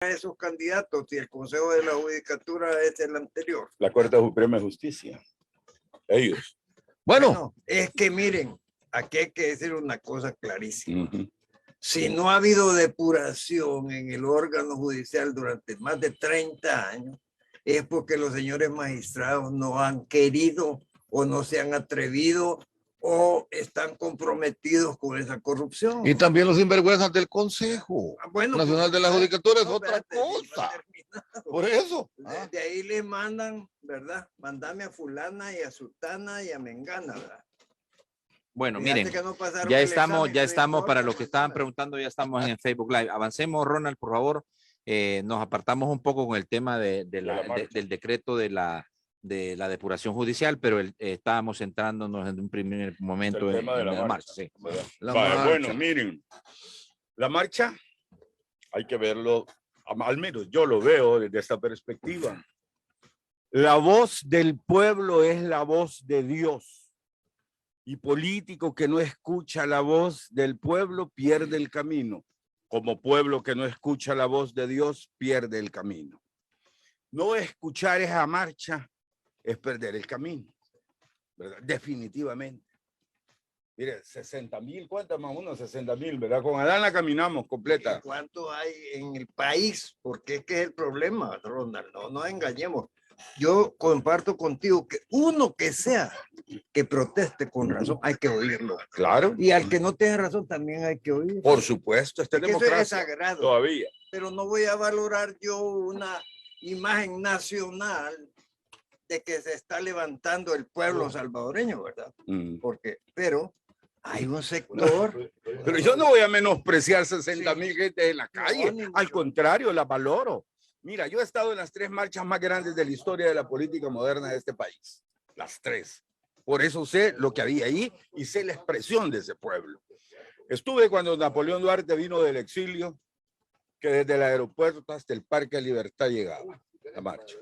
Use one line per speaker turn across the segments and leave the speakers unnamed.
esos candidatos si el Consejo de la Judicatura es el anterior?
La Corte Suprema de Justicia. Ellos.
Bueno, es que miren, aquí hay que decir una cosa clarísima. Si no ha habido depuración en el órgano judicial durante más de 30 años, es porque los señores magistrados no han querido o no se han atrevido o están comprometidos con esa corrupción.
Y también los sinvergüenzas del Consejo Nacional de la Judicatura es otra cosa. Por eso.
De ahí le mandan, ¿verdad? Mandame a fulana y a sultana y a mengana, ¿verdad?
Bueno,
Fíjate
miren,
que no pasaron
ya
el
estamos,
examen,
para los que estaban preguntando, ya estamos en Facebook Live. Avancemos, Ronald, por favor. Nos apartamos un poco con el tema del decreto de la depuración judicial, pero estábamos centrándonos en un primer momento en la marcha. Sí.
Bueno, miren, la marcha hay que verlo, al menos yo lo veo desde esta perspectiva. La voz del pueblo es la voz de Dios. Y político que no escucha la voz del pueblo pierde el camino. Como pueblo que no escucha la voz de Dios pierde el camino. No escuchar esa marcha es perder el camino, ¿verdad? Definitivamente. Mire, 60,000, ¿cuántas más uno? 60,000, ¿verdad? Con Adán la caminamos completa.
¿Cuánto hay en el país? Porque es que es el problema, Ronald, no engañemos. Yo comparto contigo que uno que sea que proteste con razón, hay que oírlo.
Claro.
Y al que no tenga razón también hay que oírlo.
Por supuesto, esta democracia
eso es sagrado.
todavía.
Pero no voy a valorar yo una imagen nacional de que se está levantando el pueblo salvadoreño, ¿verdad? Pero hay un sector.
Pero yo no voy a menospreciar 60,000 gente en la calle.
No,
al contrario, la valoro. Mira, yo he estado en las 3 marchas más grandes de la historia de la política moderna de este país. Las 3. Por eso sé lo que había ahí y sé la expresión de ese pueblo. Estuve cuando Napoleón Duarte vino del exilio, que desde el aeropuerto hasta el Parque de Libertad llegaba la marcha.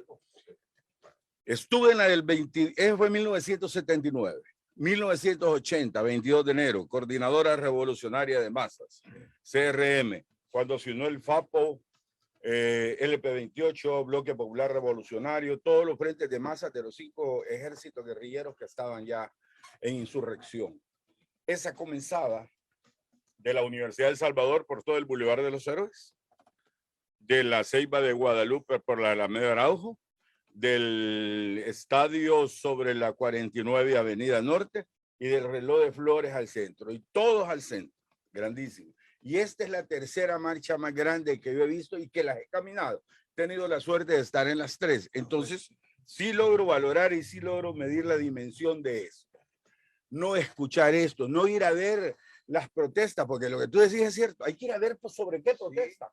Estuve en la del 20, fue en 1979. 1980, 22 de enero, Coordinadora Revolucionaria de Masas, CRM, cuando se unió el FAPO, LP28, Bloque Popular Revolucionario, todos los frentes de masas de los 5 ejércitos guerrilleros que estaban ya en insurrección. Esa comenzaba de la Universidad de El Salvador por todo el Boulevard de los Héroes, de la Ceiba de Guadalupe por la Alameda Araujo, del estadio sobre la 49 Avenida Norte y del Reloj de Flores al centro, y todos al centro, grandísimo. Y esta es la tercera marcha más grande que yo he visto y que las he caminado. He tenido la suerte de estar en las 3. Entonces, sí logro valorar y sí logro medir la dimensión de esto. No escuchar esto, no ir a ver las protestas, porque lo que tú decís es cierto. Hay que ir a ver sobre qué protesta.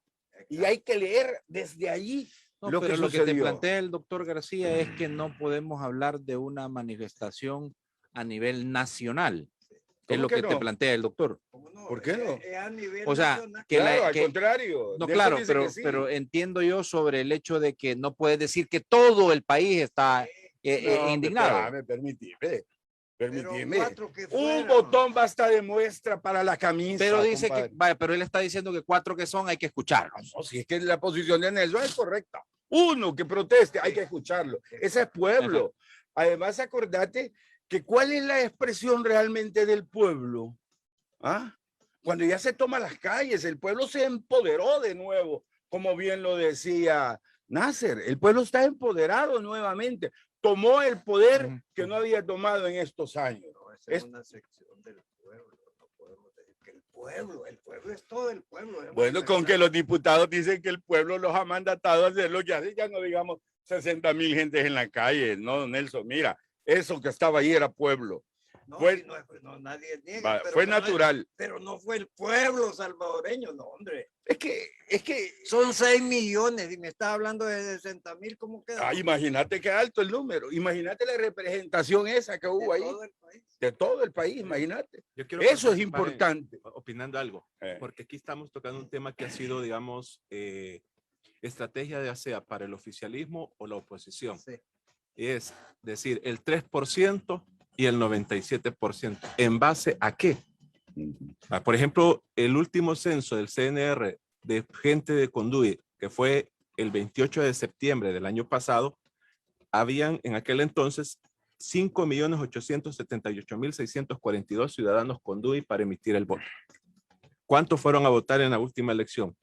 Y hay que leer desde allí.
No, pero lo que te plantea el doctor García es que no podemos hablar de una manifestación a nivel nacional. Es lo que te plantea el doctor.
No?
¿Por qué no?
O
sea,
que
claro, al contrario.
No, claro, pero entiendo yo sobre el hecho de que no puedes decir que todo el país está indignado.
Permíteme. Un botón basta de muestra para la camisa.
Pero dice compadre. Vaya, pero él está diciendo que 4 que son hay que escucharlos.
No, si es que la posición de Nelson es correcta. Uno que proteste, hay que escucharlo. Ese es pueblo. Además, acordate que cuál es la expresión realmente del pueblo. ¿Ah? Cuando ya se toma las calles, el pueblo se empoderó de nuevo, como bien lo decía Nasser. El pueblo está empoderado nuevamente. Tomó el poder que no había tomado en estos años.
No, esa es una sección del pueblo. No podemos decir que el pueblo es todo el pueblo.
Bueno, con que los diputados dicen que el pueblo los ha mandatado a hacerlo, ya no digamos 60,000 gentes en la calle, ¿no, Nelson? Mira, eso que estaba ahí era pueblo.
No, nadie
niega. Fue natural.
Pero no fue el pueblo salvadoreño, no, hombre.
Es que
son 6 millones y me estás hablando de 60,000, ¿cómo queda?
Imagínate qué alto el número. Imagínate la representación esa que hubo ahí. De todo el país, imagínate. Eso es importante.
Opinando algo, porque aquí estamos tocando un tema que ha sido, digamos, estrategia ya sea para el oficialismo o la oposición.
Sí.
Es decir, el 3% y el 97%. ¿En base a qué? Por ejemplo, el último censo del CNR de gente de Conduy que fue el 28 de septiembre del año pasado, habían en aquel entonces 5.878.642 ciudadanos con DUI para emitir el voto. ¿Cuántos fueron a votar en la última elección?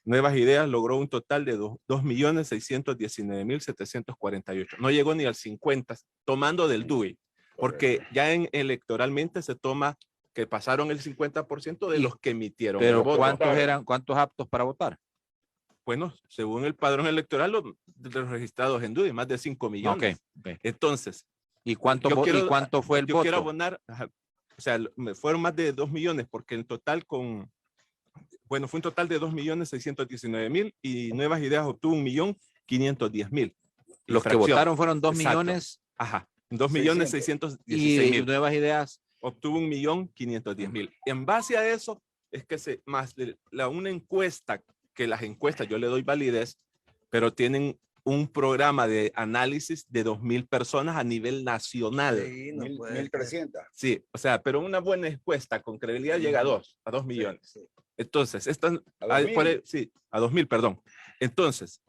Nuevas Ideas logró un total de 2.619.748. No llegó ni al 50, tomando del DUI, porque ya electoralmente se toma que pasaron el 50% de los que emitieron.
Pero ¿cuántos aptos para votar?
Bueno, según el padrón electoral, los registrados en DUI, más de 5 millones.
Okay.
Entonces,
¿y cuánto fue el voto?
Yo quiero abonar, o sea, fueron más de 2 millones, porque en total fue un total de 2.619.000 y Nuevas Ideas obtuvo 1.510.000.
Los que votaron fueron 2 millones.
Ajá, 2.616.000.
Y Nuevas Ideas
obtuvo 1.510.000. En base a eso es que una encuesta, que las encuestas yo le doy validez, pero tienen un programa de análisis de 2.000 personas a nivel nacional.
Sí, no
1.300.
Sí, o sea, pero una buena encuesta con credibilidad llega a 2 millones.
Sí.
Entonces, a
2.000,
perdón. Entonces,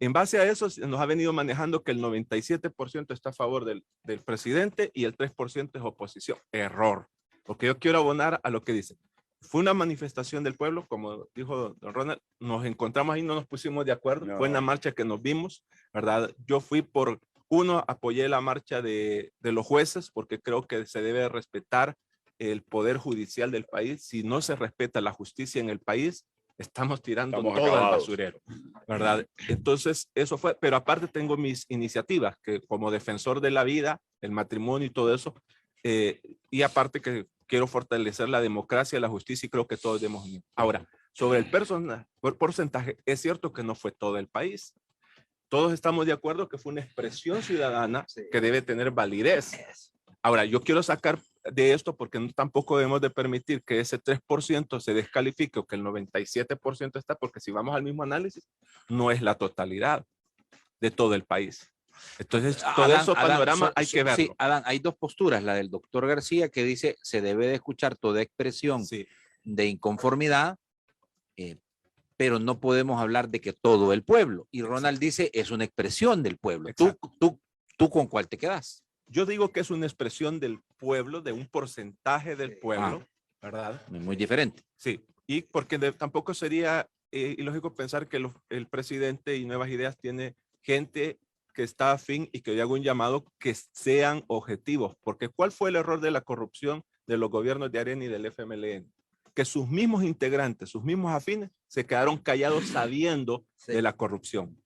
en base a eso, nos ha venido manejando que el 97% está a favor del presidente y el 3% es oposición. Error. Porque yo quiero abonar a lo que dice. Fue una manifestación del pueblo, como dijo don Ronald, nos encontramos ahí, no nos pusimos de acuerdo, fue una marcha que nos vimos, ¿verdad? Yo fui apoyé la marcha de los jueces, porque creo que se debe respetar el poder judicial del país. Si no se respeta la justicia en el país, estamos tirando todo al basurero, ¿verdad? Entonces, eso fue, pero aparte tengo mis iniciativas, que como defensor de la vida, el matrimonio y todo eso, y aparte que quiero fortalecer la democracia, la justicia, y creo que todos debemos. Ahora, sobre el porcentaje, es cierto que no fue todo el país. Todos estamos de acuerdo que fue una expresión ciudadana que debe tener validez. Ahora, yo quiero sacar de esto porque tampoco debemos de permitir que ese 3% se descalifique o que el 97% está, porque si vamos al mismo análisis, no es la totalidad de todo el país. Entonces, todo eso panorama hay que verlo.
Sí, Adán, hay dos posturas, la del doctor García, que dice se debe de escuchar toda expresión de inconformidad, pero no podemos hablar de que todo el pueblo. Y Ronald dice es una expresión del pueblo. ¿Tú con cuál te quedas?
Yo digo que es una expresión del pueblo, de un porcentaje del pueblo, ¿verdad?
Muy diferente.
Sí, y porque tampoco sería ilógico pensar que el presidente y Nuevas Ideas tiene gente que está afín, y que yo hago un llamado que sean objetivos, porque ¿cuál fue el error de la corrupción de los gobiernos de Arena y del FMLN? Que sus mismos integrantes, sus mismos afines, se quedaron callados sabiendo de la corrupción.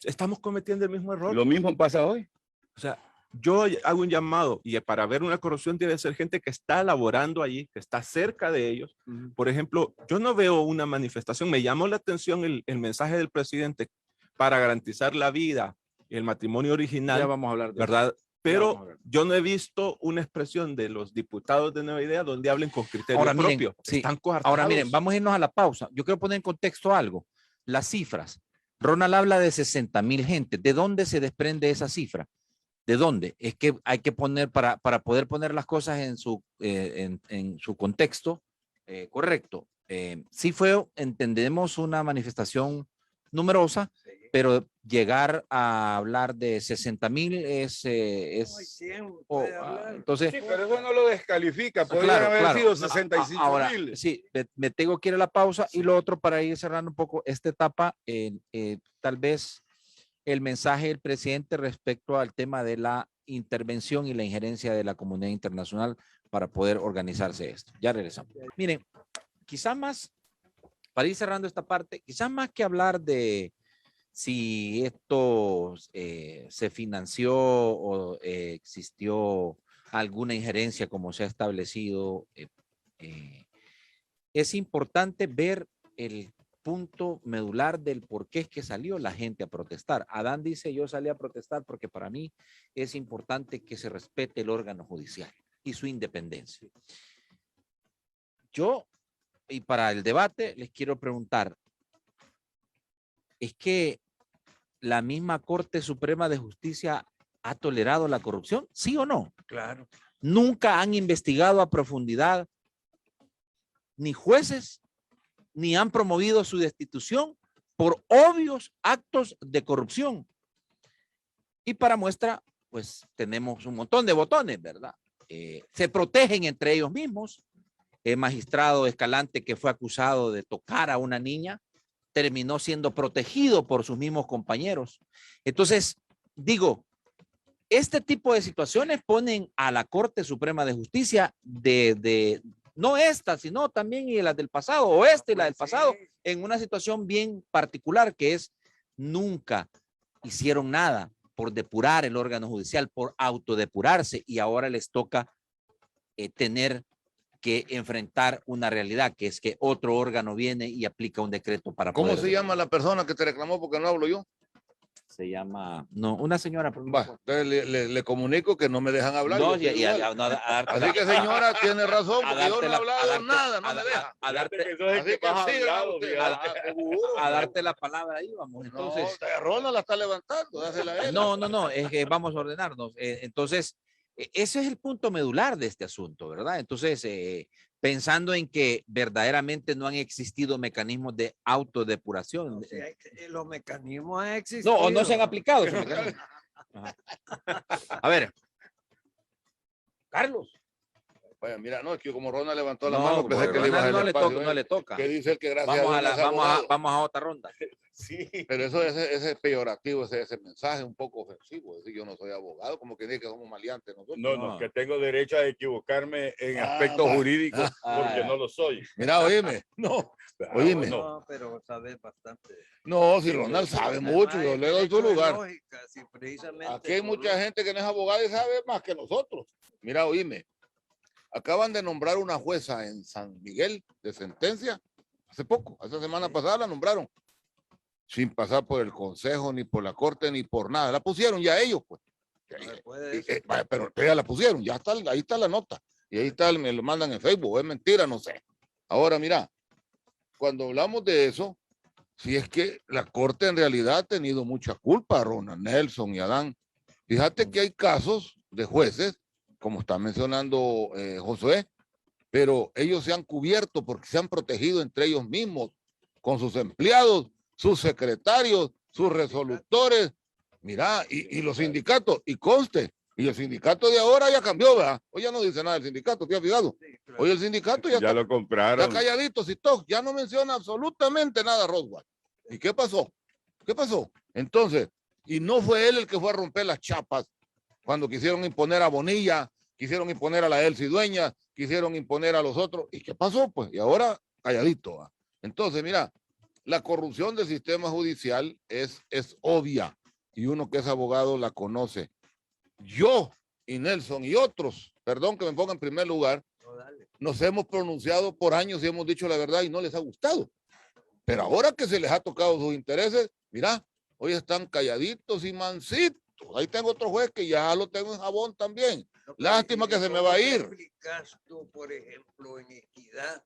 Estamos cometiendo el mismo error.
Lo mismo pasa hoy.
O sea, yo hago un llamado, y para ver una corrupción debe ser gente que está laborando allí, que está cerca de ellos. Por ejemplo, yo no veo una manifestación, me llamó la atención el mensaje del presidente para garantizar la vida, el matrimonio original,
ya vamos a hablar de
¿verdad?
Eso.
Pero yo no he visto una expresión de los diputados de Nueva Idea donde hablen con criterios propios. Están coartados.
Ahora miren, vamos a irnos a la pausa. Yo quiero poner en contexto algo. Las cifras. Ronald habla de 60,000 gente. ¿De dónde se desprende esa cifra? ¿De dónde? Es que hay que poner, para poder poner las cosas en su contexto correcto. Sí fue, entendemos, una manifestación numerosa, pero llegar a hablar de 60,000 entonces,
sí, pero eso no lo descalifica, podrían haber sido 65,000.
Ahora, sí, me tengo que ir a la pausa. Y lo otro, para ir cerrando un poco esta etapa, tal vez el mensaje del presidente respecto al tema de la intervención y la injerencia de la comunidad internacional para poder organizarse esto. Ya regresamos. Miren, quizás más, para ir cerrando esta parte, quizás más que hablar de si esto se financió o existió alguna injerencia como se ha establecido, es importante ver el punto medular del por qué es que salió la gente a protestar. Adán dice, yo salí a protestar porque para mí es importante que se respete el órgano judicial y su independencia. Yo, y para el debate, les quiero preguntar, ¿es que la misma Corte Suprema de Justicia ha tolerado la corrupción? ¿Sí o no?
Claro.
Nunca han investigado a profundidad ni jueces, ni han promovido su destitución, por obvios actos de corrupción. Y para muestra, pues tenemos un montón de botones, ¿verdad? Se protegen entre ellos mismos. El magistrado Escalante, que fue acusado de tocar a una niña, terminó siendo protegido por sus mismos compañeros. Entonces, digo, este tipo de situaciones ponen a la Corte Suprema de Justicia no esta, sino también y las del pasado, o y la del pasado, en una situación bien particular, que es nunca hicieron nada por depurar el órgano judicial, por autodepurarse, y ahora les toca tener que enfrentar una realidad, que es que otro órgano viene y aplica un decreto para
¿Cómo
poder...
se llama la persona que te reclamó porque no hablo yo?
Se llama, no, una señora.
Va, entonces le comunico que no me dejan hablar.
No,
así que señora, tiene razón, porque yo no he hablado nada, no me deja.
A darte la palabra ahí, vamos. Entonces,
no, Ronald la está levantando, dásela a él.
No, es que vamos a ordenarnos. Entonces, ese es el punto medular de este asunto, ¿verdad? Entonces, pensando en que verdaderamente no han existido mecanismos de autodepuración.
Los mecanismos han existido.
No, o no se han aplicado. A ver, Carlos.
Vaya, mira, no, es que como Ronald levantó la mano, pensé que le iba a
no le toca.
Que dice el que gracias
vamos a otra ronda.
Sí. Pero eso ese peyorativo, ese mensaje un poco ofensivo. Es decir, yo no soy abogado, como que dice que somos maleantes nosotros.
No, que tengo derecho a equivocarme en aspectos jurídicos porque no lo soy.
Mira, oíme, oíme.
No, pero sabes bastante.
No, si Ronald sabe mucho, yo le doy su lugar.
Lógica, si precisamente
aquí hay mucha gente que no es abogada y sabe más que nosotros. Mira, oíme. Acaban de nombrar una jueza en San Miguel de sentencia. Hace poco, esta semana pasada la nombraron. Sin pasar por el consejo, ni por la corte, ni por nada. La pusieron ya ellos, pues. Pero ya la pusieron, ya está, ahí está la nota. Y ahí está, me lo mandan en Facebook. Es mentira, no sé. Ahora, mira, cuando hablamos de eso, si es que la corte en realidad ha tenido mucha culpa, Ronald, Nelson y Adán. Fíjate que hay casos de jueces, como está mencionando Josué, pero ellos se han cubierto porque se han protegido entre ellos mismos, con sus empleados, sus secretarios, sus resolutores, mira, y los sindicatos, y conste, y el sindicato de ahora ya cambió, ¿verdad? Hoy ya no dice nada del sindicato, ¿te has fijado? Hoy el sindicato ya
lo compraron.
Está calladito, ya no menciona absolutamente nada a Roswell. ¿Y qué pasó? ¿Qué pasó? Entonces, y no fue él el que fue a romper las chapas cuando quisieron imponer a Bonilla, quisieron imponer a la Elsie Dueñas, quisieron imponer a los otros. ¿Y qué pasó? Pues, y ahora calladito, ¿va? Entonces, mira, la corrupción del sistema judicial es obvia y uno que es abogado la conoce. Yo y Nelson y otros, perdón que me ponga en primer lugar, nos hemos pronunciado por años y hemos dicho la verdad y no les ha gustado. Pero ahora que se les ha tocado sus intereses, mira, hoy están calladitos y mansitos. Ahí tengo otro juez que ya lo tengo en jabón también. Lástima que se me va a ir.
¿Explicas tú, por ejemplo, en equidad,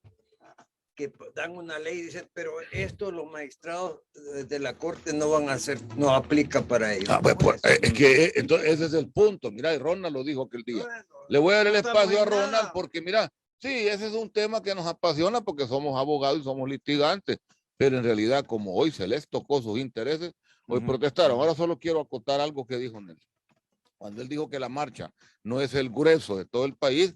que dan una ley y dicen, pero esto los magistrados de la corte no van a hacer, no aplica para ellos?
Es que entonces ese es el punto. Mira, y Ronald lo dijo aquel día. Bueno, le voy a dar el espacio a Ronald porque mira, sí, ese es un tema que nos apasiona porque somos abogados y somos litigantes, pero en realidad como hoy se les tocó sus intereses, hoy protestaron. Ahora solo quiero acotar algo que dijo Nelson. Cuando él dijo que la marcha no es el grueso de todo el país,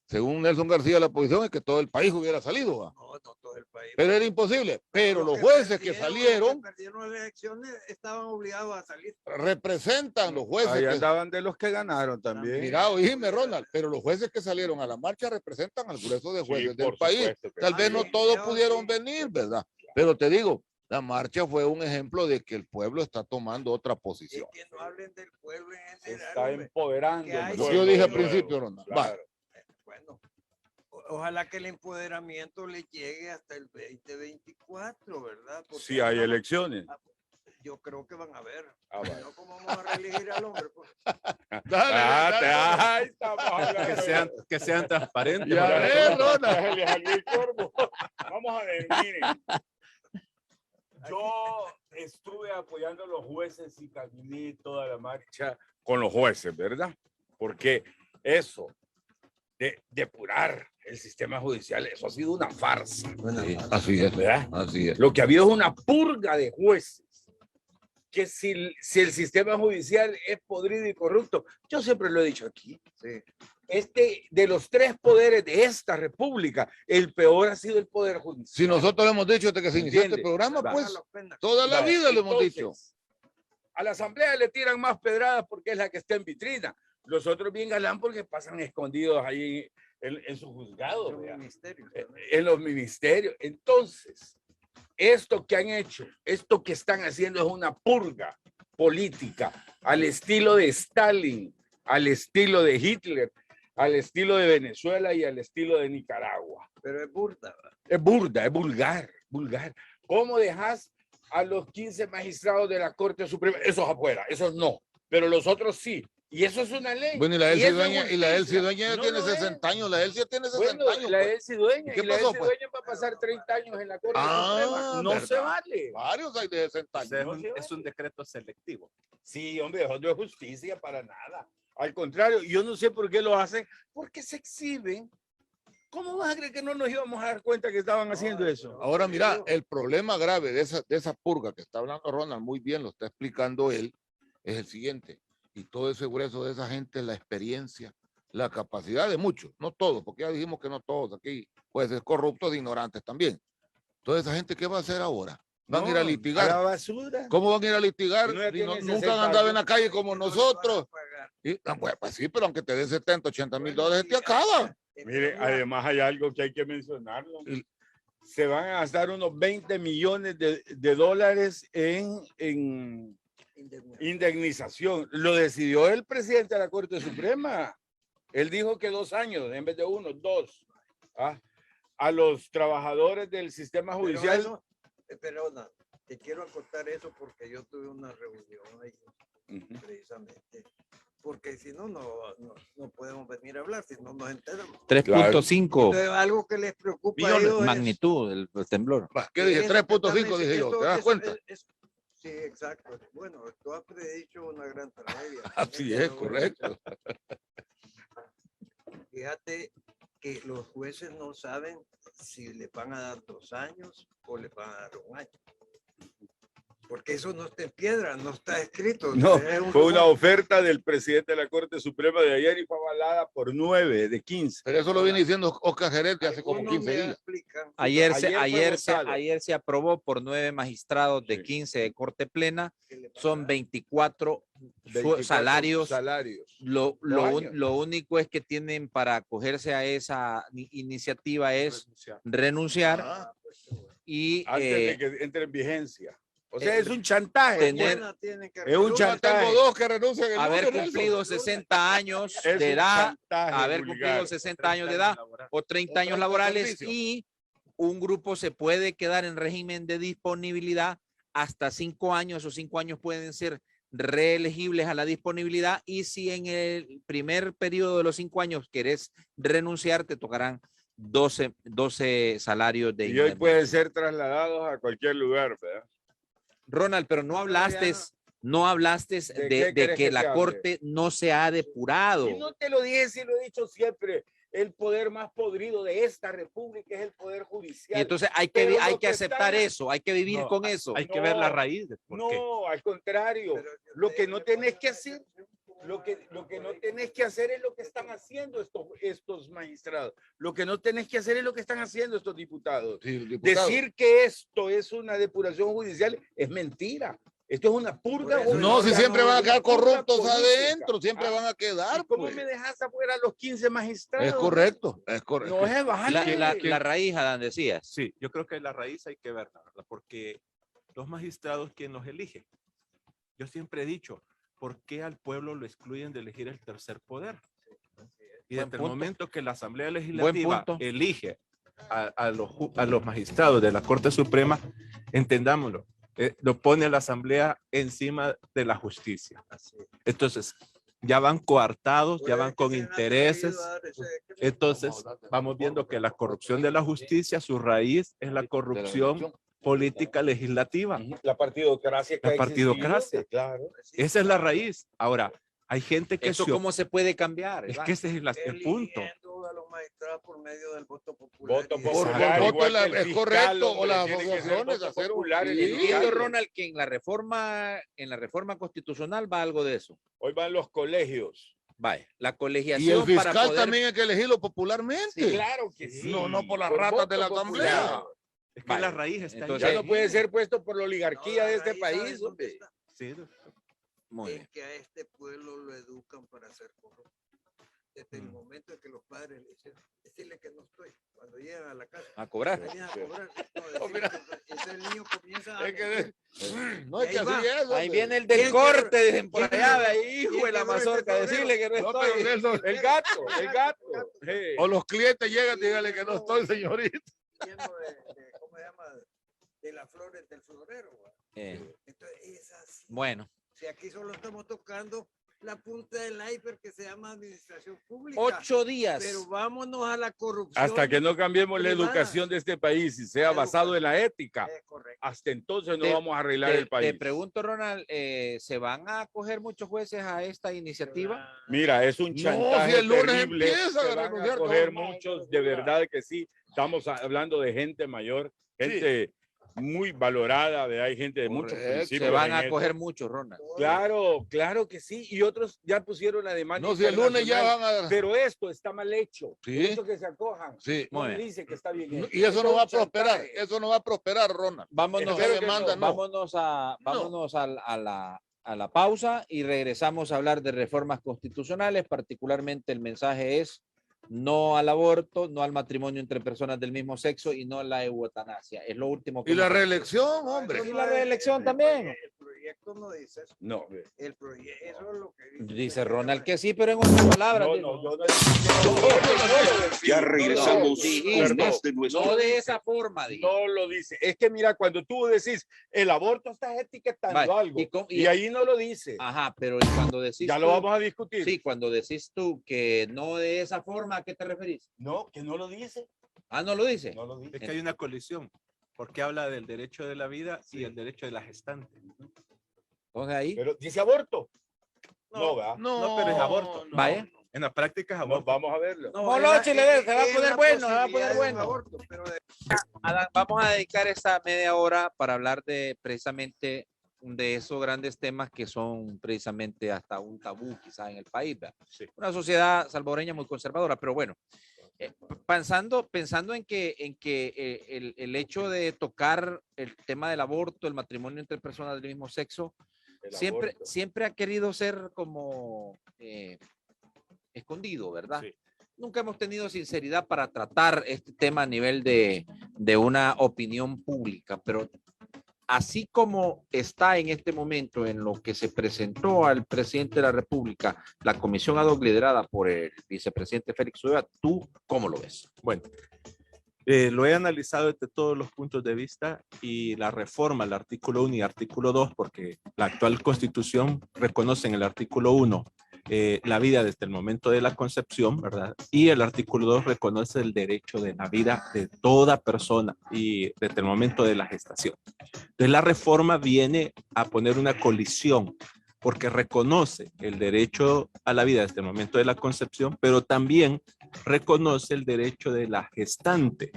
según Nelson García, la posición es que todo el país hubiera salido. No todo el país. Pero era imposible. Pero los jueces que salieron...
Los que perdieron las elecciones estaban obligados a salir.
Representan los jueces.
Ahí andaban de los que ganaron también.
Mira, oíme, Ronald, pero los jueces que salieron a la marcha representan al grueso de jueces del país. Tal vez no todos pudieron venir, ¿verdad? Pero te digo, la marcha fue un ejemplo de que el pueblo está tomando otra posición.
Es que no hablen del pueblo en general.
Está empoderando.
Yo dije al principio, Ronald.
Claro. Bueno, ojalá que el empoderamiento le llegue hasta el 2024, ¿verdad? Porque
si hay elecciones.
Yo creo que van a haber. No, ¿cómo vamos a reelegir al hombre? Pues?
Dale.
Que sean transparentes.
Ya
vamos a ver, miren. Yo estuve apoyando a los jueces y caminé toda la marcha con los jueces, ¿verdad? Porque eso de depurar el sistema judicial. Eso ha sido una farsa.
Sí, así es,
¿Verdad?
así es.
Lo que ha habido es una purga de jueces. Que si el sistema judicial es podrido y corrupto, yo siempre lo he dicho aquí,
Sí.
de los tres poderes de esta república, el peor ha sido el poder judicial.
Si nosotros lo hemos dicho desde que se inició este
¿Entiende?
programa,
Va.
pues toda la
Vale,
vida lo hemos
entonces,
dicho.
A la asamblea le tiran más pedradas porque es la que está en vitrina. Los otros bien galán porque pasan escondidos ahí en su juzgado,
Son
¿verdad?
ministerios, ¿no?
En los ministerios. Entonces, esto que han hecho, esto que están haciendo es una purga política al estilo de Stalin, al estilo de Hitler, al estilo de Venezuela y al estilo de Nicaragua.
Pero es burda. ¿verdad?
Es burda, es vulgar, vulgar. ¿Cómo dejas a los 15 magistrados de la Corte Suprema? Esos afuera, esos no, pero los otros sí. Y eso es una ley.
Bueno, y la
eso es
Elsie
justicia.
Dueña ya
No
tiene
lo es.
60 años, la Elsie tiene 60
Bueno,
años.
la
pues.
Elsie Dueña,
¿Y qué
y la
pasó,
Elsie
pues?
Dueña va a pasar 30 años en la Corte
Ah,
Suprema. No
¿verdad?
se vale.
Varios hay de 60
O sea,
años.
es un decreto selectivo.
Sí, hombre, eso no es justicia para nada. Al contrario, yo no sé por qué lo hacen, porque se exhiben. ¿Cómo vas a creer que no nos íbamos a dar cuenta que estaban haciendo eso?
Ahora mira, el problema grave de esa purga que está hablando Ronald, muy bien lo está explicando él, es el siguiente. Y todo ese grueso de esa gente, la experiencia, la capacidad de muchos, no todos, porque ya dijimos que no todos, aquí puede ser corruptos e ignorantes también. Toda esa gente, ¿qué va a hacer ahora? ¿Van a ir a litigar?
A la basura.
¿Cómo van a ir a litigar?
Uno ya
Si
tiene
nunca
60
han andado en
años.
la calle como nosotros. Y, pues sí, pero aunque te den 70, 80 mil dólares, te acaba.
Mire, además hay algo que hay que mencionarlo. Se van a gastar unos 20 millones de dólares en indemnización. Lo decidió el presidente de la Corte Suprema. Él dijo que 2 años, en vez de 1, 2. ¿Ah? A los trabajadores del sistema judicial.
Pero no, te quiero acotar eso porque yo tuve una reunión ahí, precisamente. Porque si no, no podemos venir a hablar, si no nos enteramos.
3.5
Entonces, algo que les preocupa a
millones,
ellos es-
magnitud del temblor.
¿Qué dije?
es
3.5 dije yo, ¿te das
eso-
cuenta?
sí, exacto. Bueno, tú has predicho una gran tragedia.
Así es, correcto.
Fíjate que los jueces no saben si le van a dar 2 años o le van a dar 1 año. Porque eso no está en piedra, no está escrito.
No,
Es
fue una
rumor.
oferta del presidente de la Corte Suprema de ayer y fue avalada por 9 de 15.
Pero eso lo viene diciendo Oscar Jerez de hace como
Algunos
15
me
días.
explican.
Ayer
Ayer fue votado.
se aprobó por 9 magistrados de
Sí.
15 de corte plena.
que le van a
Son
dar.
24
24
salarios.
salarios.
Lo
años.
único es que tienen para acogerse a esa iniciativa es renunciar
Ah,
y
antes de que entre en vigencia. O sea, es un chantaje.
tener-
Buena tienen que
Es un
renunciar.
chantaje.
Tengo 2 que renuncian el
haber
lunes,
cumplido
Nelson.
60 años
Es
de
un
edad,
chantaje
haber
vulgar.
cumplido 60 años de edad o 30 años laborales,
servicio.
y un grupo se puede quedar en régimen de disponibilidad hasta 5 años. Esos 5 años pueden ser reelegibles a la disponibilidad, y si en el primer periodo de los 5 años querés renunciar, te tocarán 12 salarios de
Y hoy
indemnización.
pueden ser trasladados a cualquier lugar, ¿verdad?
Ronald, pero no hablaste
¿De qué
de
querés
que
que
la
te hable?
Corte no se ha depurado.
Y no te lo dije, si lo he dicho siempre. El poder más podrido de esta república es el poder judicial.
Y entonces hay
Pero
que
lo que
aceptar
están-
eso, hay que vivir
No,
con eso.
Hay que ver la
No,
raíz de por qué.
No, al contrario.
Pero
Lo
ustedes
que no
le
tenés
ponen
que
la
hacer,
atención
lo que no tenés que hacer es lo que están haciendo estos magistrados. Lo que no tenés que hacer es lo que están haciendo estos diputados.
Sí, diputado.
Decir que esto es una depuración judicial es mentira. Esto es una purga.
Por eso
No, si
ya
siempre
no-
van a quedar
una purga
corruptos
política.
adentro, siempre
Ah,
van a quedar.
¿Y ¿Cómo
Pues.
me dejas afuera a los 15 magistrados?
Es correcto, es correcto.
No es vale.
La raíz, Adán, decías.
Sí, yo creo que la raíz hay que verla, ¿verdad? Porque los magistrados, ¿quién los elige? Yo siempre he dicho, ¿por qué al pueblo lo excluyen de elegir el tercer poder? Y
Buen
desde el
punto.
momento que la Asamblea Legislativa
punto.
elige a los magistrados de la Corte Suprema, entendámoslo, lo pone a la Asamblea encima de la justicia.
Así.
Entonces, ya van coartados, ya
Puede
van
que
con
se hayan
intereses.
atrevido a dar ese decreto.
Entonces, vamos viendo que la corrupción de la justicia, su raíz es la corrupción política legislativa.
La partidocracia que
La
ha existido,
partidocracia.
claro.
Esa es la raíz. Ahora, hay gente que
¿Eso
se
cómo se puede cambiar?
es
Iván?
que ese es el punto.
Eligiendo a los magistrados por medio del voto popular.
Voto
Y
popular,
voto
igual que el
es
fiscal,
correcto,
hombre,
o las
tiene que ser
asociaciones
voto
hacer un-
popular el
Sí.
fiscal.
Entiendo, Ronald, que en la reforma constitucional va algo de eso.
Hoy van los colegios.
Vaya, la
Y el
colegiación para
fiscal
poder...
también hay que elegirlo popularmente.
Sí, claro que sí.
No por las ratas de la
voto
asamblea.
popular.
Es que
Vale.
la raíz está
Entonces,
Ya no puede ser puesto por la oligarquía
No,
de
la
este
raíz, ¿saben
país,
dónde
hombre.
está?
Sí,
Muy
En
bien.
que a este pueblo lo educan para ser corrupto. Desde el
Mm.
momento en que los padres le dicen, decirle que no estoy, cuando llegan a la casa,
A cobrar.
venían a
Sí.
cobrar. No, decirle
mira.
que no. Entonces el niño comienza a
Es que
mentir.
no hay
Y
que
ahí va.
hacer eso.
Ahí
hombre.
viene el del
¿Quién
corte,
quebró-
dicen por
quién
allá,
quebró-
de ahí, hijo
quién
de la
quebró este
mazorca,
florero?
decirle que no
No, pero
estoy.
Nelson,
El gato, el gato. Sí.
o los clientes llegan y díganle que no estoy, señorita.
Lleno de ¿cómo se llama? De las flores del florero. ¿va? Entonces es así.
Bueno,
Si aquí solo estamos tocando la punta del iceberg que se llama administración pública.
8 días.
Pero vámonos a la corrupción.
Hasta que no cambiemos la
privada.
educación de este país y sea basado en la ética,
Es correcto.
hasta entonces no
Te-
vamos a arreglar el país.
Te pregunto, Ronald, ¿se van a acoger muchos jueces a esta iniciativa?
Mira, es un
No,
chantaje
si el lunes
terrible.
empiezan
Se
a
van
renunciar
a coger
todos.
muchos, de verdad que sí. Estamos hablando de gente mayor, gente muy valorada, hay gente de muchos
Correcto.
principios.
Se van
en
a
esto.
acoger muchos, Ronald.
Claro, claro que sí. Y otros ya pusieron la demanda.
No, si el lunes ya
internacional.
van a...
Pero esto está mal hecho.
Sí.
Eso que se acojan.
Sí.
No
Muy bien.
dice que está bien hecho.
Y eso no
es
va a
un
prosperar.
chantaje.
Eso no va a prosperar, Ronald.
Vámonos,
Esa demanda no.
vámonos a la pausa y regresamos a hablar de reformas constitucionales. Particularmente el mensaje es no al aborto, no al matrimonio entre personas del mismo sexo y no a la eutanasia. Es lo último que
Y la
hemos-
reelección, hombre.
Y la reelección también.
El proyecto no dice eso.
No,
El proyecto, eso es lo que dice.
Dice Ronald que sí, pero en otras palabras.
no,
digo.
yo no
Ya regresamos
dijiste,
con más de nuestro
No de esa forma, digo.
No lo dice. Es que mira, cuando tú decís el aborto, estás etiquetando
Vale,
algo.
y-
Y ahí no lo dice.
Ajá, pero cuando decís
Ya
tú-
lo vamos a discutir.
Sí, cuando decís tú que no de esa forma, ¿a qué te referís?
No, que no lo dice.
Ah, no lo dice.
No lo dice.
Es que hay una colisión, porque habla del derecho de la vida y el derecho de la gestante.
Entonces ahí,
Pero dice aborto. No, ¿verdad?
No, pero es aborto.
no.
vaya.
En la práctica es
No,
aborto.
vamos a verlo.
No,
Moloche,
es la-
se va a
es
poner
la
bueno, se va a
posibilidad
poner
de un
bueno.
aborto, pero
Adán, vamos a dedicar esta media hora para hablar de precisamente de esos grandes temas que son precisamente hasta un tabú quizás en el país. ¿verdad?
Sí.
Una sociedad salvadoreña muy conservadora, pero bueno, pensando en que el hecho de tocar el tema del aborto, el matrimonio entre personas del mismo sexo,
El
siempre,
aborto.
siempre ha querido ser como escondido, ¿verdad?
Sí.
Nunca hemos tenido sinceridad para tratar este tema a nivel de una opinión pública, pero así como está en este momento en lo que se presentó al presidente de la República, la comisión ad hoc liderada por el vicepresidente Félix Ulloa, ¿tú cómo lo ves?
Bueno, lo he analizado desde todos los puntos de vista y la reforma, el artículo 1 y artículo 2, porque la actual constitución reconoce en el artículo 1 la vida desde el momento de la concepción, ¿verdad? Y el artículo 2 reconoce el derecho de la vida de toda persona y desde el momento de la gestación. Entonces la reforma viene a poner una colisión porque reconoce el derecho a la vida desde el momento de la concepción, pero también reconoce el derecho de la gestante.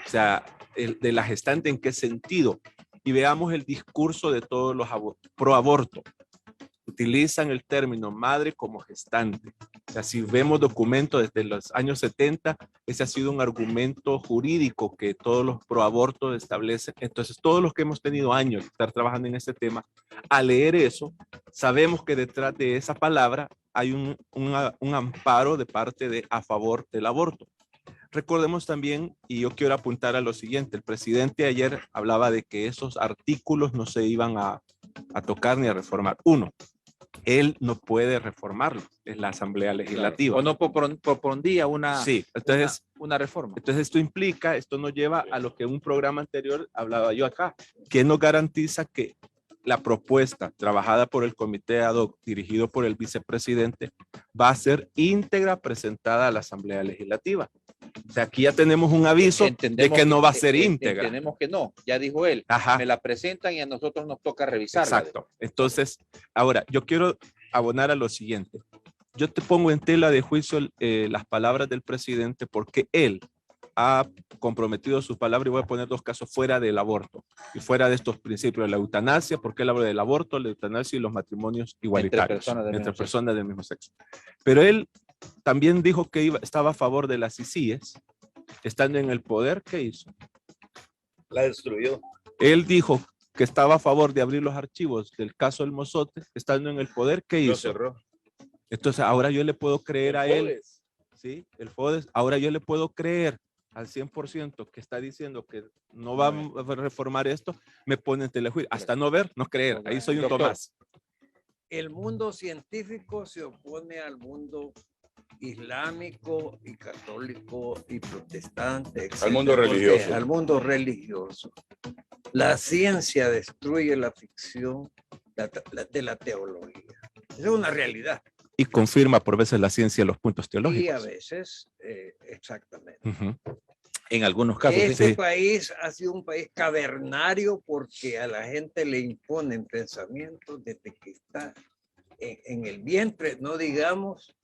O sea, de la gestante, ¿en qué sentido? Y veamos el discurso de todos los pro aborto. Utilizan el término madre como gestante. O sea, si vemos documentos desde los años 70, ese ha sido un argumento jurídico que todos los pro aborto establecen. Entonces, todos los que hemos tenido años de estar trabajando en ese tema, al leer eso, sabemos que detrás de esa palabra hay un amparo de parte de a favor del aborto. Recordemos también, y yo quiero apuntar a lo siguiente, el presidente ayer hablaba de que esos artículos no se iban a tocar ni a reformar. Uno, él no puede reformarlo, es la Asamblea Legislativa.
O no propondría una,
Sí, entonces,
una reforma.
entonces esto implica, esto nos lleva a lo que en un programa anterior hablaba yo acá, que nos garantiza que la propuesta trabajada por el comité ad hoc dirigido por el vicepresidente va a ser íntegra presentada a la Asamblea Legislativa. O sea, aquí ya tenemos un aviso de que no va a ser íntegra.
Entendemos que no, ya dijo él.
Ajá.
Me la presentan y a nosotros nos toca revisarla.
Exacto. Entonces, ahora, yo quiero abonar a lo siguiente. yo te pongo en tela de juicio las palabras del presidente porque él ha comprometido sus palabras, y voy a poner 2 casos fuera del aborto y fuera de estos principios, la eutanasia, porque él habla del aborto, la eutanasia y los matrimonios igualitarios entre personas del mismo sexo. Pero él también dijo que estaba a favor de las ICIES, estando en el poder. ¿Qué hizo?
La destruyó.
Él dijo que estaba a favor de abrir los archivos del caso del Mozote, estando en el poder. ¿Qué hizo?
Lo cerró.
Entonces ahora yo le puedo creer a él, ¿sí? El FODES, ahora yo le puedo creer al 100% que está diciendo que no va a reformar esto, me pone en telejuicio. Hasta no ver, no creer. Ahí soy un Tomás.
El mundo científico se opone al mundo islámico y católico y protestante, etcétera,
al mundo religioso.
Al mundo religioso. La ciencia destruye la ficción de la teología. Es una realidad.
Y confirma por veces la ciencia los puntos teológicos.
Y a veces, exactamente.
En algunos casos.
Este país ha sido un país cavernario porque a la gente le imponen pensamientos desde que está en el vientre, no digamos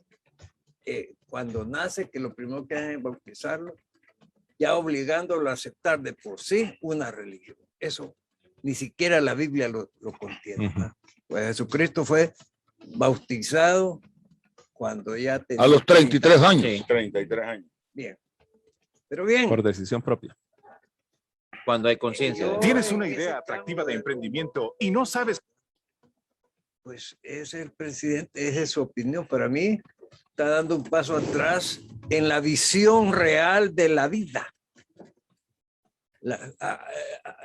cuando nace, que lo primero que hacen es bautizarlo, ya obligándolo a aceptar de por sí una religión. Eso ni siquiera la Biblia lo contiene. ¿No? Pues Jesucristo fue bautizado cuando ya tenía...
A los 33 años.
Sí.
33 años.
Bien. Pero bien.
Por decisión propia.
Cuando hay conciencia.
Tienes una idea atractiva de emprendimiento y no sabes.
Pues es el presidente, esa es su opinión. Para mí está dando un paso atrás en la visión real de la vida.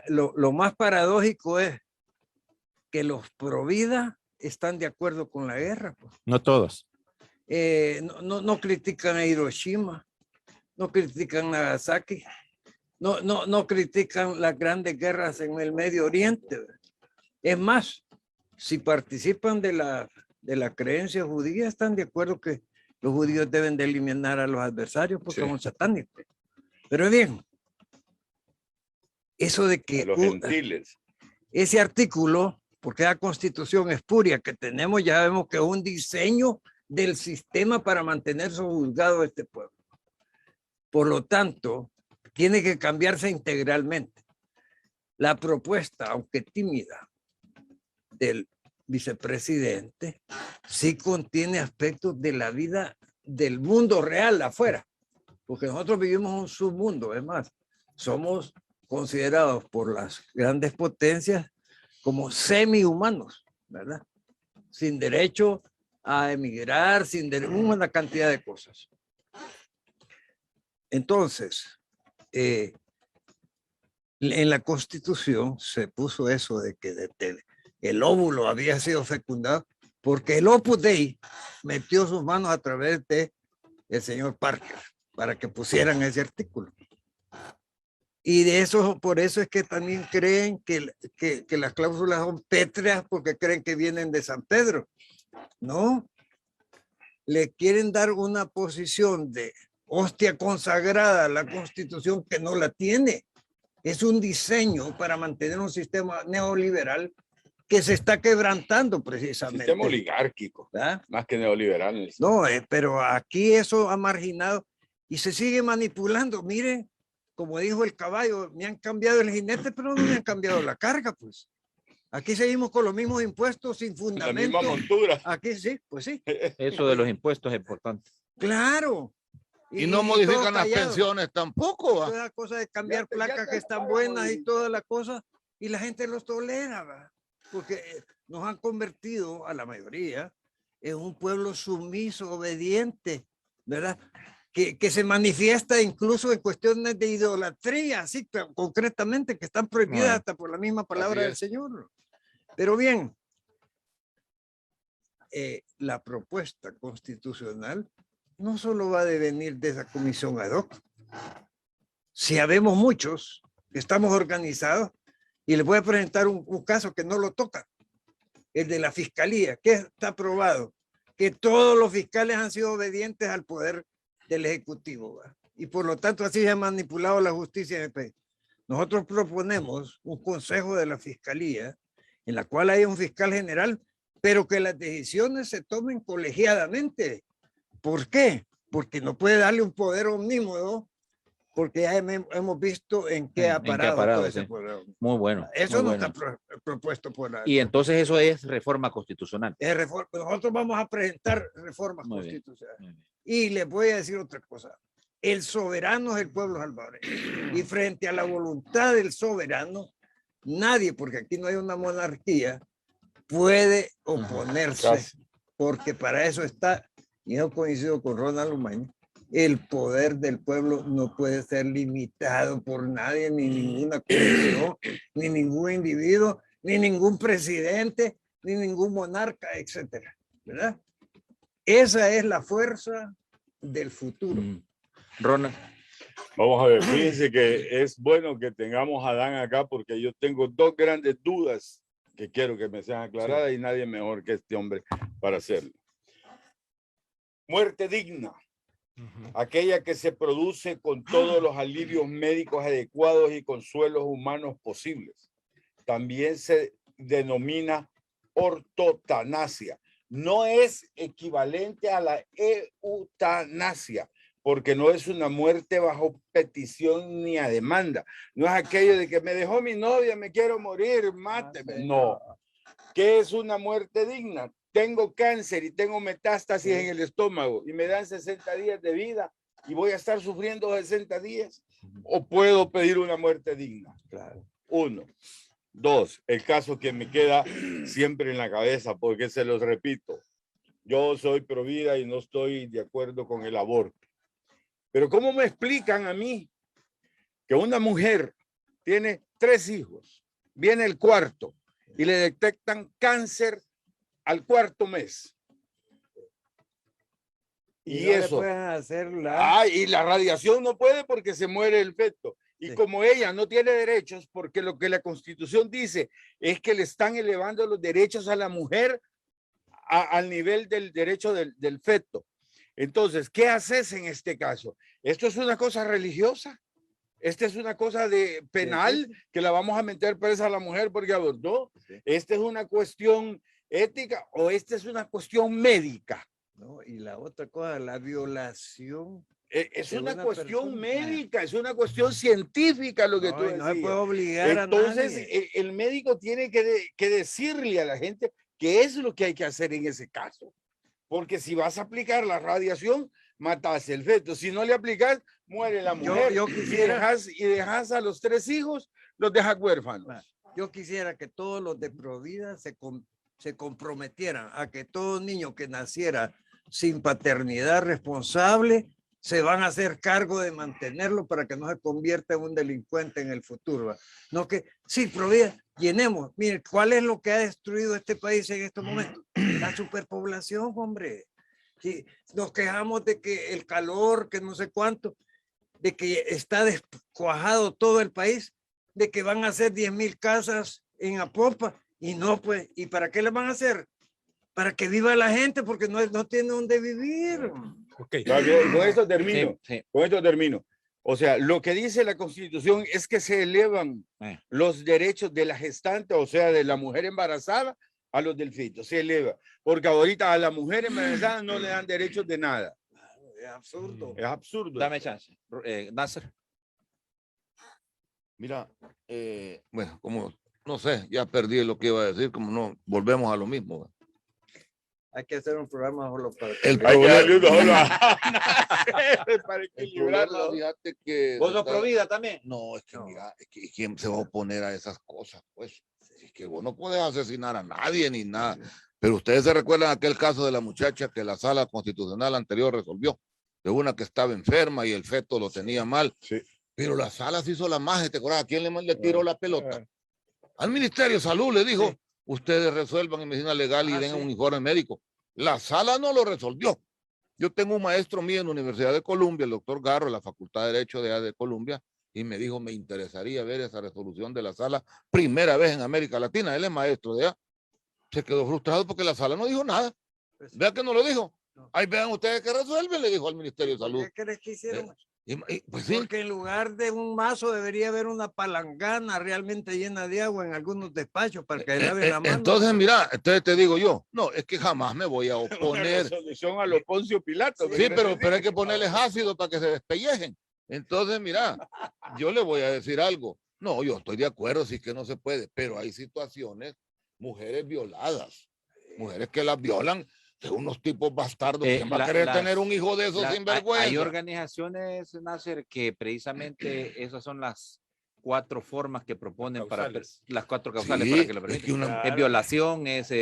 Lo más paradójico es que los pro vida están de acuerdo con la guerra. Pues.
No todos.
No critican a Hiroshima, no critican a Nagasaki, no critican las grandes guerras en el Medio Oriente. Es más, si participan de la creencia judía, están de acuerdo que los judíos deben de eliminar a los adversarios porque son satánicos. Pero bien, eso de que
los gentiles.
Ese artículo, porque la constitución espuria que tenemos, ya vemos que es un diseño del sistema para mantener subjugado a este pueblo. Por lo tanto, tiene que cambiarse integralmente. La propuesta, aunque tímida, del vicepresidente, sí contiene aspectos de la vida del mundo real afuera, porque nosotros vivimos un submundo. Es más, somos considerados por las grandes potencias como semi-humanos, ¿verdad? Sin derecho a emigrar, sin una cantidad de cosas. Entonces, en la Constitución se puso eso de que el óvulo había sido fecundado porque el Opus Dei metió sus manos a través de el señor Parker para que pusieran ese artículo. Y de eso, por eso es que también creen que las cláusulas son pétreas porque creen que vienen de San Pedro. No, le quieren dar una posición de hostia consagrada a la Constitución que no la tiene. Es un diseño para mantener un sistema neoliberal que se está quebrantando precisamente.
Sistema oligárquico, ¿verdad? Más que neoliberal.
No, pero aquí eso ha marginado y se sigue manipulando. Miren, como dijo el caballo, me han cambiado el jinete, pero no me han cambiado la carga, pues. Aquí seguimos con los mismos impuestos sin fundamento.
La misma montura.
Aquí sí, pues sí.
Eso de los impuestos es importante.
Claro.
Y no modifican las pensiones tampoco.
Toda la cosa de cambiar placas que están buenas y toda la cosa, y la gente los tolera, ¿verdad? Porque nos han convertido a la mayoría en un pueblo sumiso, obediente, ¿verdad? Que se manifiesta incluso en cuestiones de idolatría, así concretamente, que están prohibidas hasta por la misma palabra del Señor. Pero bien, la propuesta constitucional no solo va a devenir de esa comisión ad hoc. Si habemos muchos que estamos organizados, y les voy a presentar un caso que no lo toca, el de la fiscalía, que está probado, que todos los fiscales han sido obedientes al poder del Ejecutivo, ¿verdad? Y por lo tanto así se ha manipulado la justicia en el país. Nosotros proponemos un consejo de la fiscalía en la cual hay un fiscal general, pero que las decisiones se tomen colegiadamente. ¿Por qué? Porque no puede darle un poder omnímodo, porque ya hemos visto en qué ha parado todo ese
sí.
poder.
Muy bueno.
Eso
muy
no
bueno.
está propuesto por la...
Y entonces eso es reforma constitucional.
Nosotros vamos a presentar reformas
Muy bien,
constitucionales.
muy bien.
Y les voy a decir otra cosa. El soberano es el pueblo salvadoreño. Y frente a la voluntad del soberano, nadie, porque aquí no hay una monarquía, puede oponerse, porque para eso está, y no coincido con Ronald Umaña, el poder del pueblo no puede ser limitado por nadie, ni ninguna comisión, ni ningún individuo, ni ningún presidente, ni ningún monarca, etcétera, ¿verdad? Esa es la fuerza del futuro.
Ronald.
Vamos a ver, fíjense que es bueno que tengamos a Dan acá porque yo tengo dos grandes dudas que quiero que me sean aclaradas y nadie mejor que este hombre para hacerlo. Muerte digna, aquella que se produce con todos los alivios médicos adecuados y consuelos humanos posibles. También se denomina ortotanasia. No es equivalente a la eutanasia, porque no es una muerte bajo petición ni a demanda. No es aquello de que me dejó mi novia, me quiero morir, máteme. No. ¿Qué es una muerte digna? Tengo cáncer y tengo metástasis en el estómago y me dan 60 días de vida y voy a estar sufriendo 60 días. ¿O puedo pedir una muerte digna?
Claro.
1. 2. El caso que me queda siempre en la cabeza, porque se los repito. Yo soy pro vida y no estoy de acuerdo con el aborto. Pero ¿cómo me explican a mí que una mujer tiene 3 hijos, viene el cuarto y le detectan cáncer al 4º mes? Y
no
eso.
le pueden hacer la...
Y la radiación no puede porque se muere el feto. Y como ella no tiene derechos, porque lo que la Constitución dice es que le están elevando los derechos a la mujer al nivel del derecho del feto. Entonces, ¿qué haces en este caso? ¿Esto es una cosa religiosa? ¿Esta es una cosa de penal que la vamos a meter presa a la mujer porque abortó? ¿Esta es una cuestión ética o esta es una cuestión médica?
No, y la otra cosa, la violación.
Es una cuestión médica, es una cuestión científica lo que tú decías.
No se puede obligar
Entonces,
a nadie.
el médico tiene que decirle a la gente qué es lo que hay que hacer en ese caso. Porque si vas a aplicar la radiación, matas el feto. Si no le aplicas, muere la mujer.
Yo quisiera...
y dejas a los 3 hijos, los dejas huérfanos.
Yo quisiera que todos los de Provida se comprometieran a que todo niño que naciera sin paternidad responsable se van a hacer cargo de mantenerlo para que no se convierta en un delincuente en el futuro. No que, sí, Provida, llenemos. Mire, ¿cuál es lo que ha destruido este país en estos momentos? La superpoblación, hombre. Sí, nos quejamos de que el calor, que no sé cuánto, de que está descuajado todo el país, de que van a hacer 10,000 casas en Apopa, y no, pues, ¿y para qué le van a hacer? Para que viva la gente, porque no tiene dónde vivir.
Okay. Con esto termino. Con esto termino. O sea, lo que dice la Constitución es que se elevan los derechos de la gestante, o sea, de la mujer embarazada, a los del feto. Se eleva. Porque ahorita a la mujer embarazada no le dan derechos de nada.
Es absurdo.
Es absurdo.
Dame chance. Nasser.
Mira, bueno, como no sé, ya perdí lo que iba a decir, como no, volvemos a lo mismo.
Hay que hacer un programa solo para...
para equilibrarlo.
Fíjate que...
¿Vos sos pro vida también?
No, es que mira, es que ¿quién se va a oponer a esas cosas? Pues es que vos no puedes asesinar a nadie ni nada. Pero ustedes se recuerdan aquel caso de la muchacha que la sala constitucional anterior resolvió, de una que estaba enferma y el feto lo tenía mal.
Sí.
Pero la sala se hizo la magia, ¿te acuerdas? ¿A quién le tiró la pelota? Al Ministerio de Salud le dijo, ustedes resuelvan en medicina legal y den un informe médico. La sala no lo resolvió. Yo tengo un maestro mío en la Universidad de Columbia, el doctor Garro, de la Facultad de Derecho de Columbia, y me dijo, me interesaría ver esa resolución de la sala, primera vez en América Latina. Él es maestro de allá. Se quedó frustrado porque la sala no dijo nada. Vea que no lo dijo. Ahí vean ustedes que resuelven, le dijo al Ministerio de Salud.
¿Qué crees que hicieron?
Pues sí.
Porque en lugar de un mazo debería haber una palangana realmente llena de agua en algunos despachos para que lave la mano.
Entonces, mira, entonces te digo yo, no, es que jamás me voy a
Una
oponer.
resolución a los Poncio Pilato.
Sí, pero hay que ponerles ácido para que se despellejen. Entonces, mira, yo le voy a decir algo. No, yo estoy de acuerdo, sí que no se puede, pero hay situaciones, mujeres violadas, mujeres que las violan de unos tipos bastardos. ¿Quién va a querer tener un hijo de esos sinvergüenza?
Hay organizaciones, Nasser, que precisamente esas son las 4 formas que proponen para las 4 causales
Sí,
para que lo permitan. Es violación, es
Si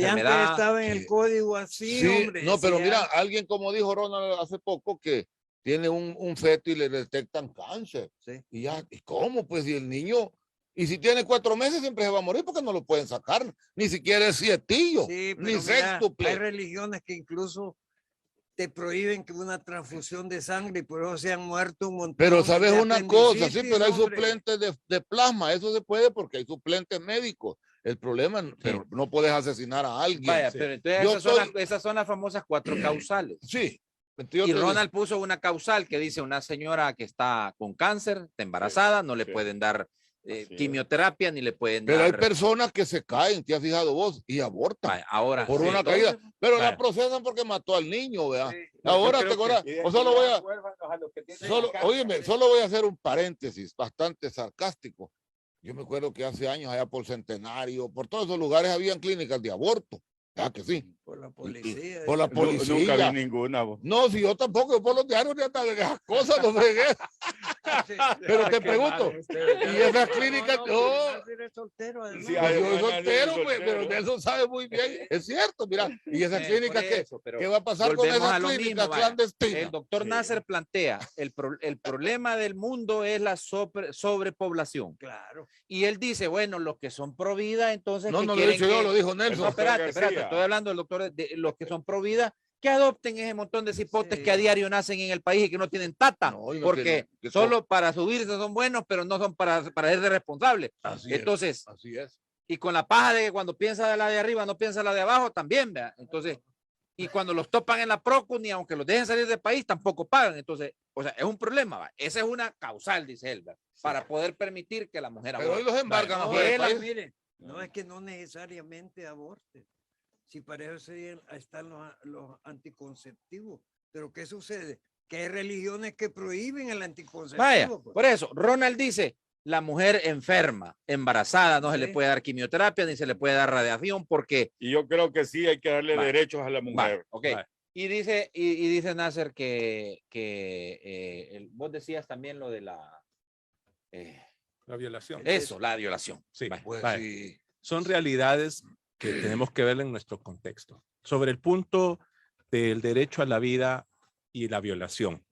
enfermedad.
antes estaba en el código así,
Sí,
hombre.
no, pero
si
mira,
antes-
alguien como dijo Ronald hace poco que tiene un feto y le detectan cáncer.
Sí.
Y ya, ¿y cómo? Pues si el niño, y si tiene 4 meses siempre se va a morir porque no lo pueden sacar, ni siquiera es sietillo,
Sí, pero
ni
mira,
sextuple.
hay religiones que incluso te prohíben que una transfusión de sangre y por eso se han muerto un montón.
Pero sabes
de
una cosa, sí,
apendicitis,
pero hay
hombre.
suplentes de plasma, eso se puede porque hay suplentes médicos. El problema, pero no puedes asesinar a alguien.
Vaya, pero entonces
Yo
esas son las famosas 4 causales.
Sí. Entonces,
Y Ronald puso una causal que dice una señora que está con cáncer, está embarazada, no le pueden dar quimioterapia ni le pueden
pero
dar.
hay personas que se caen, ¿te has fijado vos? Y abortan.
Vaya, ahora,
por
sí,
una
entonces,
caída. Pero
vaya.
la procesan porque mató al niño, ¿verdad?
Sí.
Ahora te acuerdas. O solo voy a. Óyeme, solo voy a hacer un paréntesis bastante sarcástico. Yo me acuerdo que hace años, allá por Centenario, por todos esos lugares habían clínicas de aborto. ¿Ah, que sí?
Por la policía.
Por la policía.
Nunca vi ninguna. Vos.
No, si yo tampoco, yo por los diarios de esas cosas lo fregué. Pero te pregunto, y esas clínicas,
Eres soltero, además.
Sí,
pues yo soy
además,
soltero,
soy
pues, pero
soltero.
Nelson sabe muy bien, es cierto, mira, y esas clínicas, ¿qué va a pasar con
volvemos
esas
a lo
clínicas
mismo, vaya.
clandestinas?
El doctor Nasser plantea, el problema del mundo es la sobrepoblación.
Claro.
Y él dice, bueno, los que son pro vida, entonces.
No,
que
no lo
quieren
he dicho yo,
que-
lo dijo
No,
Nelson.
espérate,
García.
estoy hablando del doctor de los que son pro vida, que adopten ese montón de cipotes
Sí.
que a diario nacen en el país y que no tienen tata,
No, y no
porque
tienen que
solo para subirse son buenos, pero no son para ser de responsables.
Así
Entonces,
así es.
y con la paja de que cuando piensa de la de arriba, no piensa la de abajo, también, ¿verdad? Entonces, y cuando los topan en la Procu, ni aunque los dejen salir del país, tampoco pagan. Entonces, o sea, es un problema, ¿va? Esa es una causal, dice él, ¿verdad? Para poder permitir que la mujer
Pero hoy
aborte.
los embargan
No,
afuera del país.
mire, no es que no necesariamente aborte. Si para eso están los anticonceptivos. Pero ¿qué sucede? Que hay religiones que prohíben el anticonceptivo.
Vaya,
pues.
por eso, Ronald dice, la mujer enferma, embarazada, no se le
Sí.
puede dar quimioterapia ni se le puede dar radiación porque...
Y yo creo que sí hay que darle
Vale.
derechos a la
Vale,
mujer.
ok.
Vale.
Y dice Nasser que vos decías también lo de la...
La violación.
eso, la violación.
Sí.
Vale.
Pues
Vale.
sí.
Son realidades que tenemos que ver en nuestro contexto. Sobre el punto del derecho a la vida y la violación,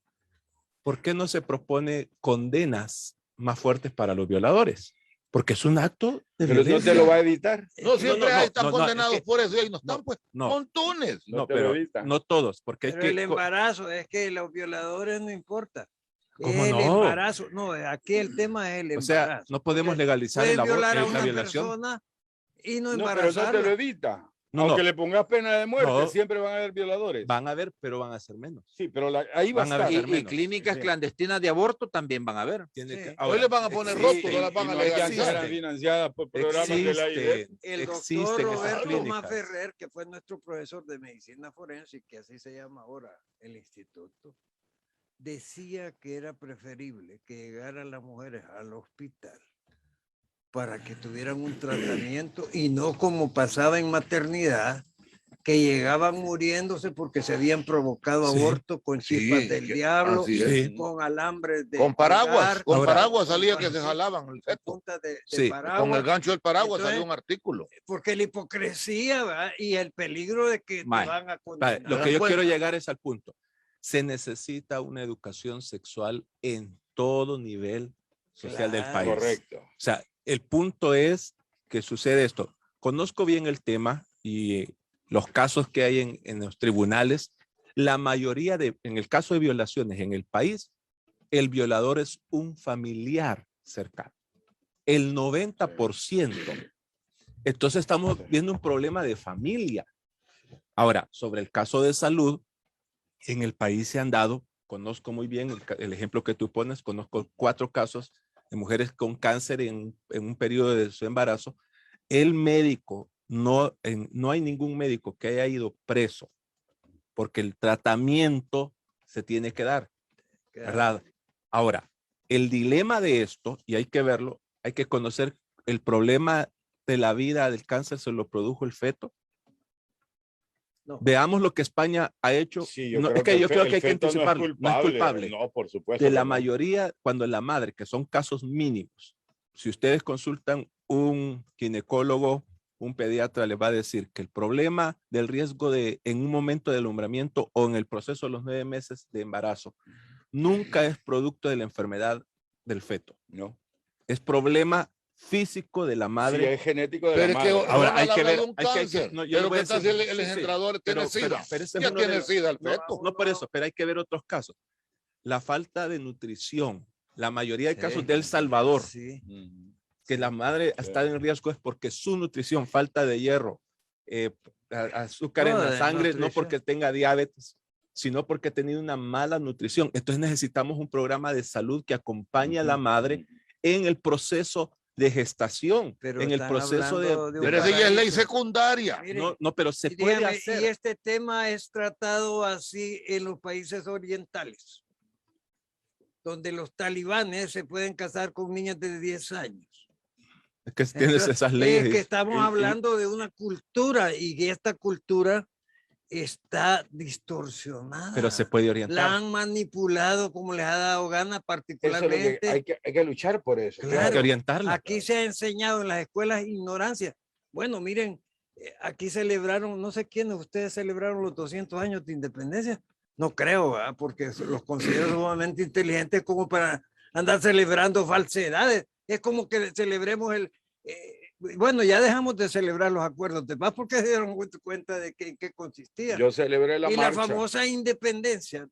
¿por qué no se propone condenas más fuertes para los violadores? Porque es un acto de
Pero no
violencia.
te lo va a evitar.
No, siempre
no,
están
no,
condenados
es que-
por eso y ahí no están, pues,
no,
montones.
No
no,
te lo
pero
evitan.
no todos, porque
Pero
es que
el embarazo, es que los violadores no importa.
¿Cómo
el
no?
embarazo, no, aquí el tema es el
o sea,
embarazo.
no podemos
Porque
legalizar
pueden violar a
la
una
violación.
persona y no
No, pero no
embarazarla.
te lo evita.
No,
Aunque
no,
le pongas pena de muerte,
No.
siempre van a haber violadores.
van a ver, pero van a ser menos.
Sí, pero ahí va a
Van a
estar.
haber
Y
menos.
clínicas
Sí.
clandestinas de aborto también van a haber.
Tiene
Sí.
que-
Hoy
ahora,
les van a poner
existen-
rótulos, las van
Y
a
no hay que
legalizar.
estar financiadas por programas de la AID.
El doctor
existen esas
Roberto
clínicas.
Maferrer, que fue nuestro profesor de medicina forense, que así se llama ahora el instituto, decía que era preferible que llegaran las mujeres al hospital para que tuvieran un tratamiento y no como pasaba en maternidad, que llegaban muriéndose porque se habían provocado
Sí.
abortos con chispas del diablo,
así
es.
Sí.
con alambres de
Con paraguas,
colgar,
con
Ahora-
paraguas salía que se
con
jalaban el feto.
puntas de
Sí,
paraguas.
Con el gancho del paraguas
Entonces,
salió un artículo.
Porque la hipocresía, ¿verdad? Y el peligro de que te
Vale.
van a
Vale,
condenar.
lo
¿Te
que
das
yo
cuenta?
quiero llegar es al punto. Se necesita una educación sexual en todo nivel social del
Claro.
país.
Correcto.
O sea, el punto es que sucede esto. Conozco bien el tema y los casos que hay en los tribunales. La mayoría en el caso de violaciones en el país, el violador es un familiar cercano. El 90%. Entonces estamos viendo un problema de familia. Ahora, sobre el caso de salud, en el país se han dado conozco muy bien el ejemplo que tú pones, conozco 4 casos de mujeres con cáncer en un periodo de su embarazo. El médico, no hay ningún médico que haya ido preso porque el tratamiento se tiene que dar, ¿verdad? Ahora, el dilema de esto, y hay que verlo, hay que conocer el problema de la vida del cáncer, ¿se lo produjo el feto? No. Veamos lo que España ha hecho.
Sí,
yo creo que hay que anticiparlo.
No es culpable. No, por supuesto.
De la mayoría, cuando la madre, que son casos mínimos, si ustedes consultan un ginecólogo, un pediatra, les va a decir que el problema del riesgo en un momento de alumbramiento o en el proceso de los 9 meses de embarazo nunca es producto de la enfermedad del feto. No. Es problema físico de la madre.
Sí, es genético de la madre.
Ahora hay que ver un cáncer. Pero ¿qué tal si el engendrador tiene SIDA? Ya tiene SIDA el feto.
No por eso, pero hay que ver otros casos. La falta de nutrición. La mayoría de casos de El Salvador, que la madre está en riesgo es porque su nutrición, falta de hierro, azúcar en la sangre, no porque tenga diabetes, sino porque ha tenido una mala nutrición. Entonces necesitamos un programa de salud que acompañe a la madre en el proceso de gestación, pero en el proceso de
pero esa ya es ley secundaria.
No, pero se puede hacer.
Y este tema es tratado así en los países orientales, donde los talibanes se pueden casar con niñas de 10 años.
Es que tienes esas leyes.
Es que estamos hablando de una cultura y que esta cultura está distorsionada.
Pero se puede orientar.
La han manipulado como les ha dado gana, particularmente.
Eso es hay que luchar por eso.
Claro,
hay que orientarla.
Aquí se ha enseñado en las escuelas ignorancia. Bueno, miren, aquí celebraron, no sé quiénes, ustedes celebraron los 200 años de independencia. No creo, ¿verdad? Porque los considero sumamente inteligentes como para andar celebrando falsedades. Es como que celebremos bueno, ya dejamos de celebrar los acuerdos de paz porque se dieron cuenta de en qué consistía.
Yo celebré la marcha.
Y la famosa independencia.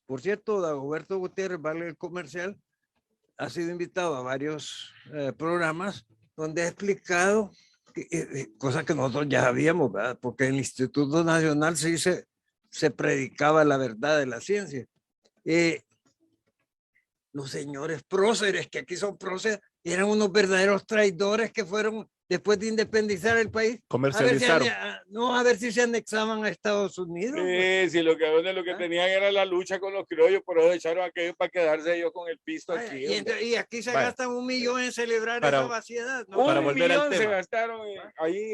Por cierto, Dagoberto Gutiérrez, vale el comercial, ha sido invitado a varios programas donde ha explicado cosas que nosotros ya sabíamos, ¿verdad? Porque en el Instituto Nacional sí se predicaba la verdad de la ciencia. Los señores próceres, que aquí son próceres, eran unos verdaderos traidores que fueron, después de independizar el país,
comercializaron.
A ver si se anexaban a Estados Unidos.
Sí, lo que tenían era la lucha con los criollos, por eso echaron aquello para quedarse ellos con el pisto aquí.
Y aquí se gastan 1 millón en celebrar esa vaciedad, ¿no?
Para volver al tema.
Se gastaron ahí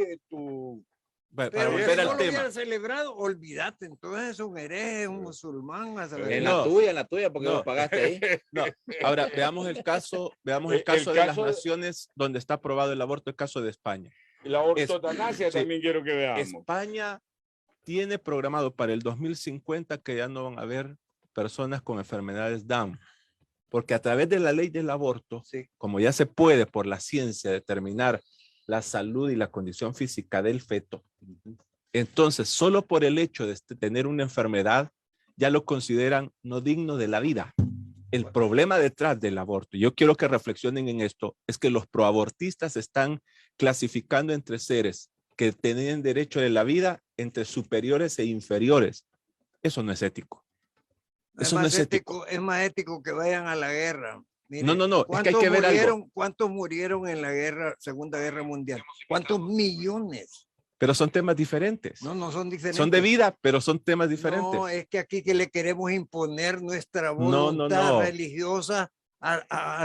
para volver al tema.
Lo celebrado, olvídate, entonces es un hereje, un musulmán.
En la tuya, porque lo pagaste ahí.
No. Ahora, veamos el caso de las naciones donde está aprobado el aborto, el caso de España.
La ortotanasia también quiero que veamos.
España tiene programado para el 2050 que ya no van a haber personas con enfermedades Down, porque a través de la ley del aborto, como ya se puede por la ciencia determinar la salud y la condición física del feto, entonces solo por el hecho de tener una enfermedad ya lo consideran no digno de la vida. El problema detrás del aborto, yo quiero que reflexionen en esto, es que los proabortistas están clasificando entre seres que tienen derecho de la vida entre superiores e inferiores. Eso no es ético. Eso no es ético.
Es más ético que vayan a la guerra.
Miren, no, es que hay que ver algo.
¿Cuántos murieron en la Segunda Guerra Mundial? ¿Cuántos millones?
Pero son temas diferentes.
No son diferentes.
Son de vida, pero son temas diferentes.
No, es que aquí que le queremos imponer nuestra voluntad religiosa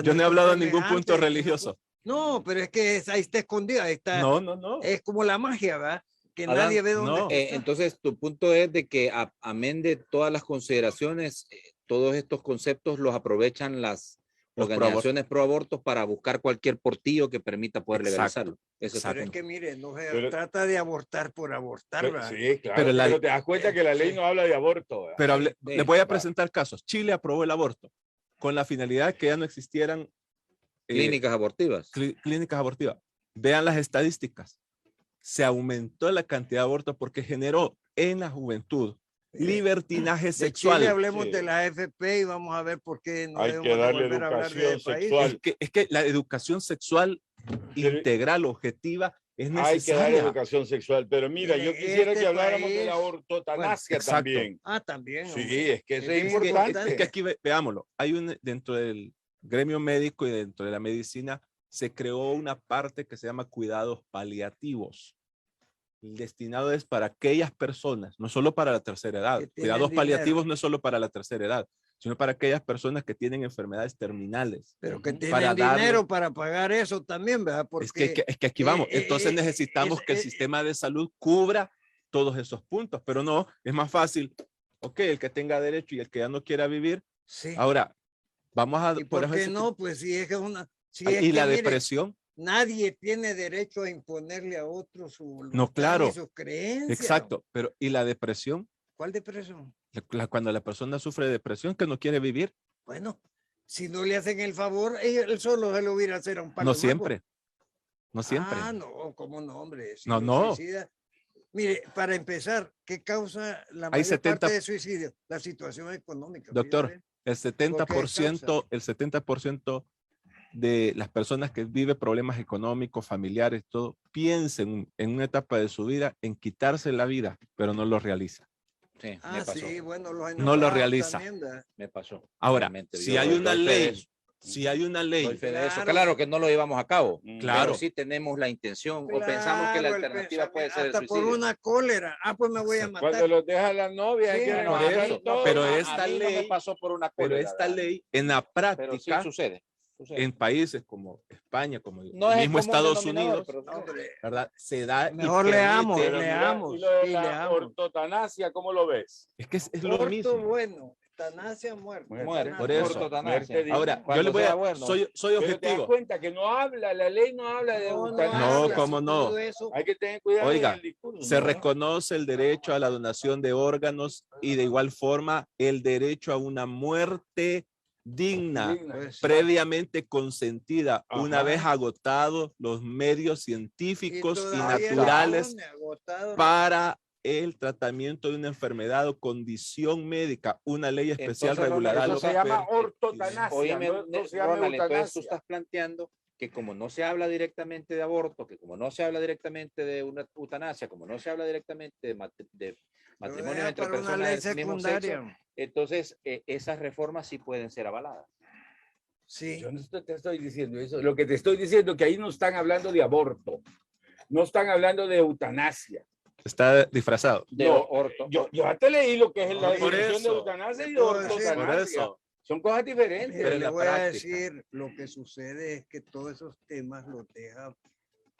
yo no he hablado de ningún punto religioso.
No, pero es que ahí está escondida. Ahí está.
No.
Es como la magia, ¿verdad? Que
Adán,
nadie ve dónde está.
Entonces, tu punto es de que amén de todas las consideraciones, todos estos conceptos los aprovechan las organizaciones pro abortos para buscar cualquier portillo que permita poder legalizarlo.
Pero es que mire, no se trata de abortar por abortar.
Sí, claro, pero te das cuenta que la ley no habla de aborto.
Pero les voy a presentar casos. Chile aprobó el aborto con la finalidad que ya no existieran
clínicas abortivas.
Clínicas abortivas. Vean las estadísticas. Se aumentó la cantidad de abortos porque generó en la juventud libertinaje sexual.
Chile, hablemos de la AFP y vamos a ver por qué no
hay que darle educación sexual.
Es que la educación sexual integral, objetiva, es
Hay que dar
necesaria.
educación sexual. Pero mira, yo quisiera que habláramos de la ortotanasia
exacto.
también.
También.
Sí,
hombre.
es que eso
Es
es
bien
importante.
Es que aquí veámoslo, hay dentro del gremio médico y dentro de la medicina se creó una parte que se llama cuidados paliativos. El destinado es para aquellas personas, no solo para la tercera edad.
Que tienen
Cuidados paliativos
dinero.
no es solo para la tercera edad, sino para aquellas personas que tienen enfermedades terminales.
Pero que tienen
Para
dinero para pagar eso también, ¿verdad? Porque
Es que aquí vamos. Entonces necesitamos que el sistema de salud cubra todos esos puntos, pero no, es más fácil. Ok, el que tenga derecho y el que ya no quiera vivir.
sí.
Ahora, vamos a...
¿Y por qué no? Pues si es que una... Si
y
es que,
la
mire,
depresión.
nadie tiene derecho a imponerle a otro su voluntad
No, claro.
ni sus creencias.
Exacto, pero ¿y la depresión?
¿Cuál depresión?
Cuando la persona sufre de depresión, que no quiere vivir,
Bueno, si no le hacen el favor, él solo se lo hubiera hacer a un palo
no
nuevo.
siempre. No siempre.
No, ¿cómo no, hombre? Si
No,
los
no.
suicidas- Mire, para empezar, ¿qué causa la
Hay
mayor
70
parte de suicidios? La situación económica.
Doctor,
fíjate.
el 70%, el 70% de las personas que viven problemas económicos, familiares, todo, piensen en una etapa de su vida en quitarse la vida, pero no lo realiza.
Sí, me
Ah,
pasó.
sí, bueno, los
No lo
enamorados
realiza.
también, ¿verdad?
Me pasó.
Ahora,
Realmente,
si
yo
hay una
doy fe de
ley,
eso.
si hay una
Doy
ley,
fe de eso.
Claro.
Claro que no lo llevamos a cabo.
Claro.
Pero sí tenemos la intención o pensamos que la
Claro, el
alternativa puede ser el
pensamiento, hasta
suicidio.
por una cólera. Pues me voy a matar.
Cuando los deja la novia, hay
Sí,
que
por
rematar
eso,
todo.
pero
a
esta
mí no me
ley-
pasó por una
pero
cólera,
esta
¿verdad?
ley en la
Pero sí
práctica,
sucede.
en países como España, como
No
el
es
mismo
el común
Estados
denominador,
Unidos,
pero
Hombre,
¿verdad? Se da y
Mejor leamos,
permite-
Pero mira,
leamos,
y lo de
sí,
la
leamos.
ortotanasia, ¿cómo lo ves?
Es que es lo
Orto,
mismo.
bueno, eutanasia, muerte.
Muerte,
por eso.
Ortotanasia.
Muerte,
Ahora, yo
Cuando
le voy a,
sea bueno.
soy
Pero te das
objetivo.
cuenta que no habla, la ley no habla de eutanasia.
No, ¿cómo no?
Todo eso,
Hay que tener cuidado
Oiga,
en el discurso.
Se
¿no?
reconoce el derecho a la donación de órganos y de igual forma el derecho a una muerte digna,
pues,
previamente consentida, una
Ajá.
vez agotados los medios
y
científicos y
todavía
naturales
no, agotado.
para el tratamiento de una enfermedad o condición médica. Una ley especial
Entonces,
regulará
Eso
lo
se llama
permitido.
ortotanasia.
Oíme,
no se llama
Ronald, entonces tú
eutanasia.
estás planteando que como no se habla directamente de aborto, que como no se habla directamente de una eutanasia, como no se habla directamente de matrimonio
deja
entre
para una
personas
ley
del mismo sexo,
secundaria.
entonces esas reformas sí pueden ser avaladas.
Sí.
Yo no te estoy diciendo eso. Lo que te estoy diciendo es que ahí no están hablando de aborto. No están hablando de eutanasia.
Está disfrazado.
De
No,
orto-
Yo ya te leí lo que es la
Por
definición de
eso.
eutanasia y de
Por
ortotanasia.
Por eso.
Son cosas diferentes.
Mire,
pero en
le
la
voy a
práctica.
decir, lo que sucede es que todos esos temas los deja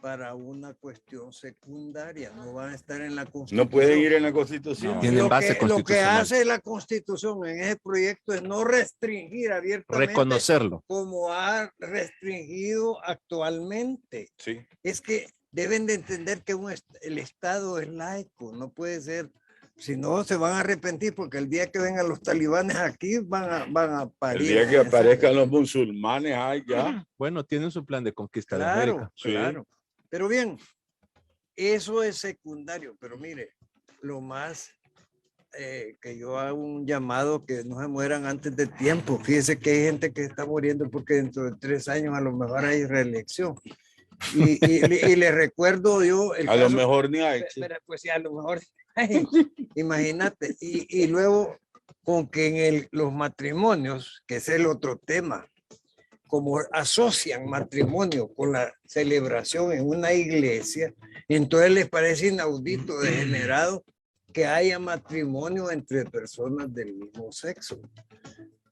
para una cuestión secundaria, no van a estar en la Constitución.
No pueden ir en la Constitución.
No.
Tienen base
Lo que
constitucional.
hace la Constitución en ese proyecto es no restringir abiertamente
Reconocerlo.
como ha restringido actualmente.
Sí.
Es que deben de entender que el Estado es laico, no puede ser, si no se van a arrepentir porque el día que vengan los talibanes aquí van a
El
parir.
día que aparezcan los musulmanes, ay, ya.
Bueno, tienen su plan de conquista de
Claro,
América.
Sí.
claro. Pero bien, eso es secundario, pero mire, lo más que yo hago un llamado que no se mueran antes de tiempo. Fíjese que hay gente que está muriendo porque dentro de 3 años a lo mejor hay reelección. Y le recuerdo yo el
A lo
caso-
mejor ni hay. sí.
Pero, pues sí, a lo mejor, imagínate, y luego con que en los matrimonios, que es el otro tema, como asocian matrimonio con la celebración en una iglesia, entonces les parece inaudito, degenerado, que haya matrimonio entre personas del mismo sexo.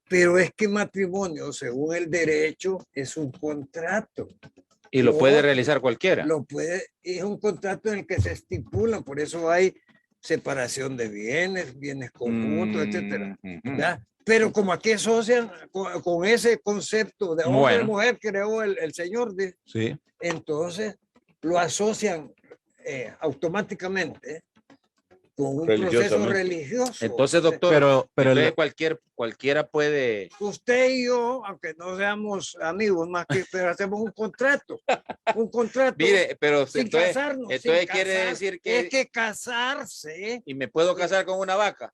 Pero es que matrimonio, según el derecho, es un contrato.
Y lo puede
Otro.
realizar cualquiera.
Es un contrato en el que se estipula, por eso hay separación de bienes conjuntos, etcétera. ¿Ya? Pero como aquí asocian con ese concepto de hombre
Bueno.
y mujer creó el Señor,
Sí.
entonces lo asocian automáticamente con un proceso
Religiosamente.
religioso.
Entonces, doctor,
Pero
entonces cualquiera puede.
Usted y yo, aunque no seamos amigos más que, pero hacemos un contrato. Un contrato.
Mire, pero
sin
entonces,
casarnos.
entonces
sin
quiere
casar.
decir que-
Es que casarse.
¿y me puedo casar con una vaca?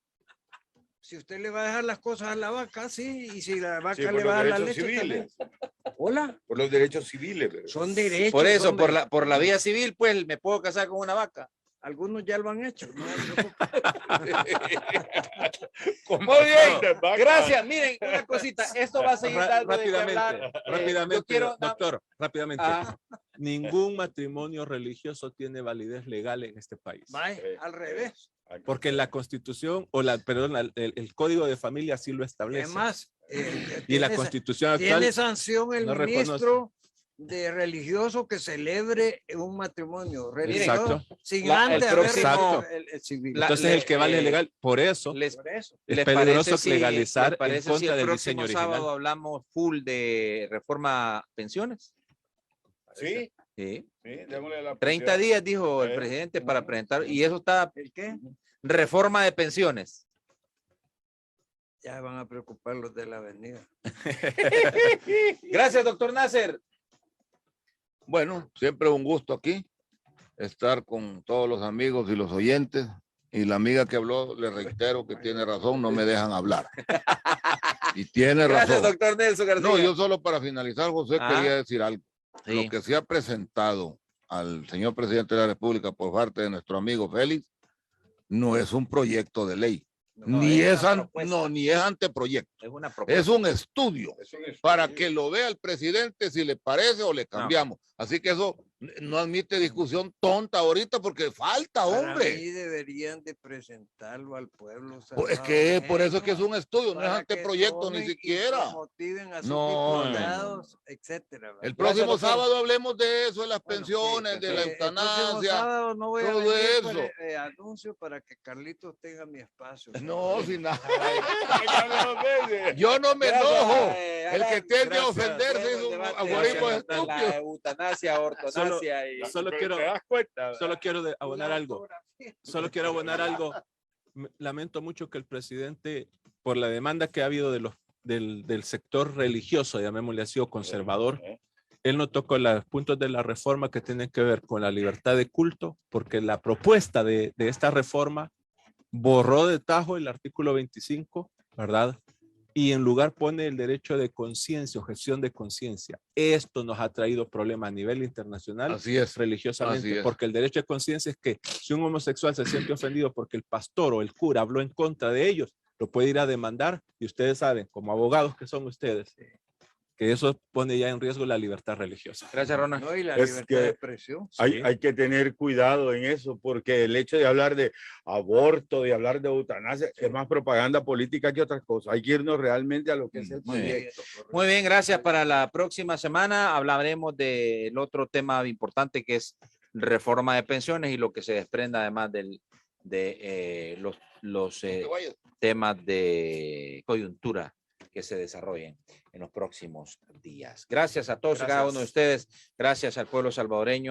Si usted le va a dejar las cosas a la vaca, sí, y si la vaca
Sí,
le
por
va a dar
los
la
derechos
leche
civiles.
también. Hola,
Por los derechos civiles. ¿verdad?
son derechos.
Por eso,
hombre.
por la vía civil, pues me puedo casar con una vaca.
Algunos ya lo han hecho. No se preocupe.
Muy bien, gracias. Miren, una cosita, esto va a seguir dando de qué hablar.
Rápidamente,
Yo quiero,
doctor, rápidamente.
Ajá.
Ningún matrimonio religioso tiene validez legal en este país.
Vaya, al revés.
Porque la Constitución, el Código de Familia así lo establece.
Es más,
y la Constitución actual
tiene sanción el
no
ministro de religioso que celebre un matrimonio religioso
Exacto.
sin
La-
antes
el
haber
próximo-
hecho el civil.
entonces el que vale legal, por eso
Les,
Por eso.
es
¿les
peligroso
parece si-
legalizar
les parece
en contra
si el
del
próximo
diseño original.
sábado hablamos full de reforma pensiones?
Sí,
Sí.
sí, démosle la
30
posibilidad.
días, dijo el presidente, para presentar, y eso está,
¿El qué?
reforma de pensiones.
Ya van a preocupar los de la avenida.
Gracias, doctor Nasser.
Bueno, siempre un gusto aquí estar con todos los amigos y los oyentes. Y la amiga que habló, le reitero que tiene razón, no me dejan hablar. Y tiene
Gracias,
razón.
doctor Nelson García.
No, yo solo para finalizar, José,
Ah.
quería decir algo.
Sí.
Lo que se ha presentado al señor presidente de la República por parte de nuestro amigo Félix no es un proyecto de ley.
No,
ni
es
es,
una propuesta.
no, ni es anteproyecto.
Es una propuesta.
Es un estudio
Es un estudio.
para que lo vea el presidente si le parece o le cambiamos. Así que eso no admite discusión tonta ahorita porque falta,
Para
hombre.
mí deberían de presentarlo al pueblo.
Pues es que por eso es que es
salvadoreño,
un estudio, no es
para que
anteproyecto ni
tomen y
siquiera.
motiven a sus
No,
diputados, etcétera. ¿verdad?
El próximo
doctor.
sábado hablemos de eso, de las
Bueno,
pensiones,
sí,
de la
el próximo
eutanasia.
sábado no voy a
todo
venir,
eso.
pero, anuncio para que Carlitos tenga mi espacio.
No, sin nada.
Yo
Yo no me
Gracias,
enojo. El
Alan.
que tiene que
Gracias.
ofenderse es un
Debate
algoritmo
hacia
estúpido.
La eutanasia, ortonasia y...
Solo
Pero
quiero,
¿te das cuenta?
solo quiero abonar algo. Solo quiero abonar algo. Lamento mucho que el presidente, por la demanda que ha habido del sector religioso, llamémosle así, o conservador, él no tocó los puntos de la reforma que tienen que ver con la libertad de culto, porque la propuesta de esta reforma borró de tajo el artículo 25, ¿verdad? Y en lugar pone el derecho de conciencia, objeción de conciencia. Esto nos ha traído problemas a nivel internacional
Así es.
religiosamente,
Así es.
porque el derecho de conciencia es que si un homosexual se siente ofendido porque el pastor o el cura habló en contra de ellos, lo puede ir a demandar y ustedes saben, como abogados que son ustedes, que eso pone ya en riesgo la libertad religiosa.
Gracias, Ronald.
No, y la
Es
libertad
que
de expresión.
Sí.
Hay que tener cuidado en eso, porque el hecho de hablar de aborto, de hablar de eutanasia, es más propaganda política que otras cosas. Hay que irnos realmente a lo que es el
Muy bien.
proyecto.
Muy bien, gracias. Para la próxima semana hablaremos del otro tema importante que es reforma de pensiones y lo que se desprenda además de los temas de coyuntura que se desarrollen en los próximos días. Gracias a todos y cada uno de ustedes. Gracias al pueblo salvadoreño.